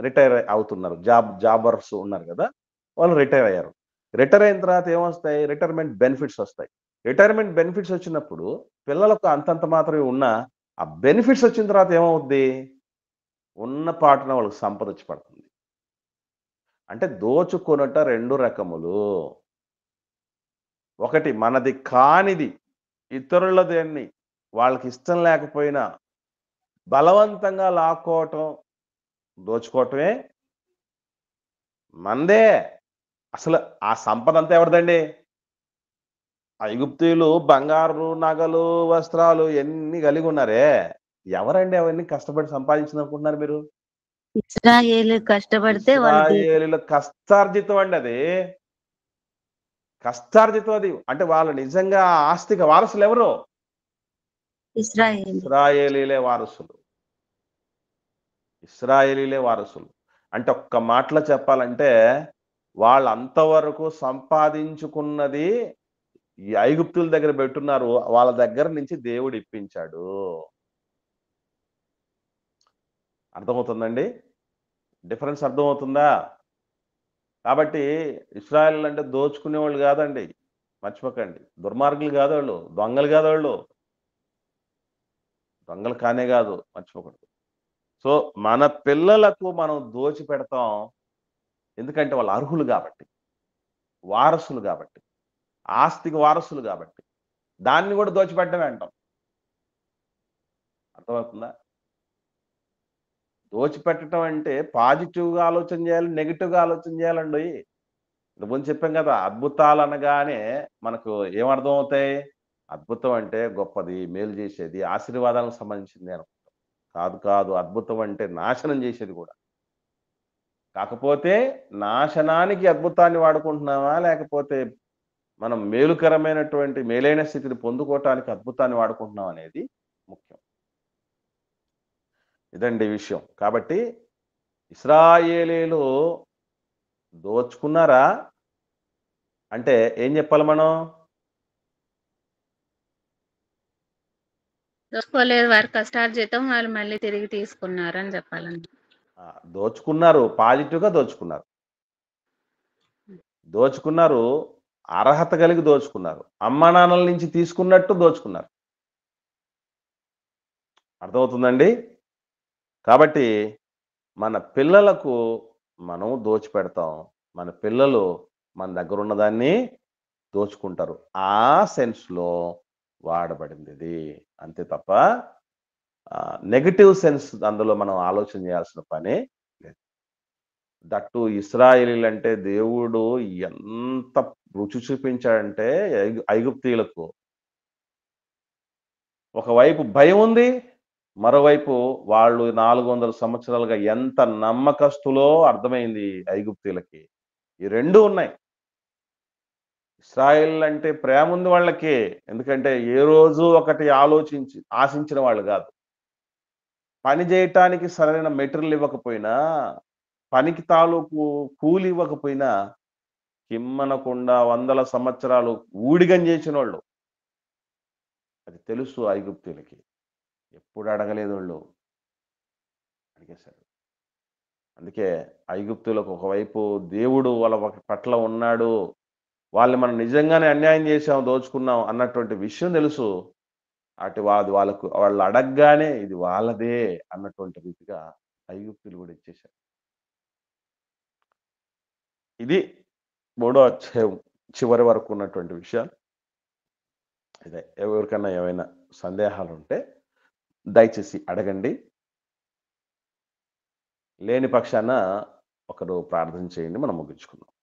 రిటైర్ అవుతున్నారు. జాబర్స్ ఉన్నారు కదా! వాళ్ళు రిటైర్ అయ్యారు. రిటైర్ అయిన తర్వాత ఏమొస్తాయి? రిటైర్మెంట్ బెనిఫిట్స్ వస్తాయి. రిటైర్మెంట్ బెనిఫిట్స్ వచ్చినప్పుడు పిల్లలకు అంతంత మాత్రమే ఉన్నా ఆ బెనిఫిట్స్ వచ్చిన తర్వాత ఏమవుద్ది? ఉన్న పాటున వాళ్ళకి సంపద వచ్చి పడుతుంది. అంటే దోచుకొనుట 2 రకములు. ఒకటి మనది కానిది ఇతరులదేన్ని వాళ్ళకి ఇష్టం లేకపోయినా బలవంతంగా లాక్కోవటం దోచుకోవటమే. మందే అసలు ఆ సంపద అంతా ఎవరిదండి? ఐగుప్తీయులు బంగారు నగలు, వస్త్రాలు ఎన్ని కలిగి ఉన్నారే. ఎవరండి అవన్నీ కష్టపడి సంపాదించిందనుకుంటున్నారు మీరు? ఇశ్రాయేలు కష్టపడితే వాళ్ళు ఇశ్రాయేలీల కష్టార్జితం అండి అది. కష్టార్జితం అది. అంటే వాళ్ళు నిజంగా ఆ ఆస్తికి వారసులు ఎవరు? ఇశ్రాయేలు ఇశ్రాయేలీలే వారసులు. ఇశ్రాయేలీలే వారసులు. అంటే ఒక్క మాటలో చెప్పాలంటే వాళ్ళు అంతవరకు సంపాదించుకున్నది ఈ ఐగుప్తుల దగ్గర పెట్టున్నారు. వాళ్ళ దగ్గర నుంచి దేవుడు ఇప్పించాడు. అర్థమవుతుందండి? డిఫరెన్స్ అర్థమవుతుందా? కాబట్టి ఇశ్రాయేలీలు అంటే దోచుకునేవాళ్ళు కాదండి. మర్చిపోకండి. దుర్మార్గులు కాదు వాళ్ళు. దొంగలు కాదు వాళ్ళు. దొంగలు కానే కాదు. మర్చిపోకూడదు. సో మన పిల్లలకు మనం దోచి పెడతాం. ఎందుకంటే వాళ్ళు అర్హులు కాబట్టి, వారసులు కాబట్టి, ఆస్తికి వారసులు కాబట్టి. దాన్ని కూడా దోచిపెట్టడమే అంటాం. అర్థమవుతుందా? దోచిపెట్టడం అంటే పాజిటివ్‌గా ఆలోచన చేయాలి, నెగెటివ్‌గా ఆలోచన చేయాలండి. ఇంతకుముందు చెప్పాం కదా! అద్భుతాలు అనగానే మనకు ఏమర్థం అవుతాయి? అద్భుతం అంటే గొప్పది, మేలు చేసేది, ఆశీర్వాదాలకు సంబంధించింది అనుకుంటాం. కాదు కాదు. అద్భుతం అంటే నాశనం చేసేది కూడా. కాకపోతే నాశనానికి అద్భుతాన్ని వాడుకుంటున్నామా? లేకపోతే మనం మేలుకరమైనటువంటి మేలైన స్థితిని పొందుకోవటానికి అద్భుతాన్ని వాడుకుంటున్నాం అనేది ముఖ్యం. ఇదండి విషయం. కాబట్టి ఇశ్రాయేలీలు దోచుకున్నారా? అంటే ఏం చెప్పాలి మనం? దోచుకోలేదు. వారి కష్టార్జితం వాళ్ళు మళ్ళీ తిరిగి తీసుకున్నారని చెప్పాలండి. దోచుకున్నారు. పాజిటివ్‌గా దోచుకున్నారు. దోచుకున్నారు. అర్హత కలిగి దోచుకున్నారు. అమ్మా నాన్నల నుంచి తీసుకున్నట్టు దోచుకున్నారు. అర్థమవుతుందండి? కాబట్టి మన పిల్లలకు మనం దోచిపెడతాం. మన పిల్లలు మన దగ్గర ఉన్నదాన్ని దోచుకుంటారు. ఆ సెన్స్‌లో వాడబడింది ఇది. అంతే తప్ప నెగెటివ్ సెన్స్ అందులో మనం ఆలోచన చేయాల్సిన పనే లేదు. దట్టు ఇశ్రాయేలీలు అంటే దేవుడు ఎంత రుచి చూపించాడంటే ఐగుప్తీయులకు ఒకవైపు భయం ఉంది. మరోవైపు వాళ్ళు 400 సంవత్సరాలుగా ఎంత నమ్మకస్తులో అర్థమైంది ఐగుప్తీయులకి. ఈ 2 ఉన్నాయి. ఇశ్రాయేల్ అంటే ప్రేమ ఉంది వాళ్ళకి. ఎందుకంటే ఏ రోజు ఒకటి ఆశించిన వాళ్ళు కాదు. పని చేయటానికి సరైన మెటీరియల్ ఇవ్వకపోయినా, పనికి తాలూకు కూలి ఇవ్వకపోయినా కిమ్మనకుండా వందల సంవత్సరాలు ఊడిగం చేసినోళ్ళు. అది తెలుసు ఐగుప్తీయులకి. ఎప్పుడు అడగలేదు వాళ్ళు. అడిగేశారు. అందుకే ఐగుప్తులకు ఒకవైపు దేవుడు వాళ్ళ పట్ల ఉన్నాడు. వాళ్ళని మనం నిజంగానే అన్యాయం చేశాం, దోచుకున్నాం అన్నటువంటి విషయం తెలుసు. వాళ్ళు అడగగానే ఇది వాళ్ళదే అన్నటువంటి రీతిగా ఐగుప్తులు కూడా ఇచ్చేశారు. ఇది 3వ అధ్యాయం చివరి వరకు ఉన్నటువంటి విషయాలు. ఇదే ఎవరికన్నా ఏమైనా సందేహాలు ఉంటే దయచేసి అడగండి. లేని పక్షాన ఒకరు ప్రార్థన చేయండి, మనం ముగించుకుందాం.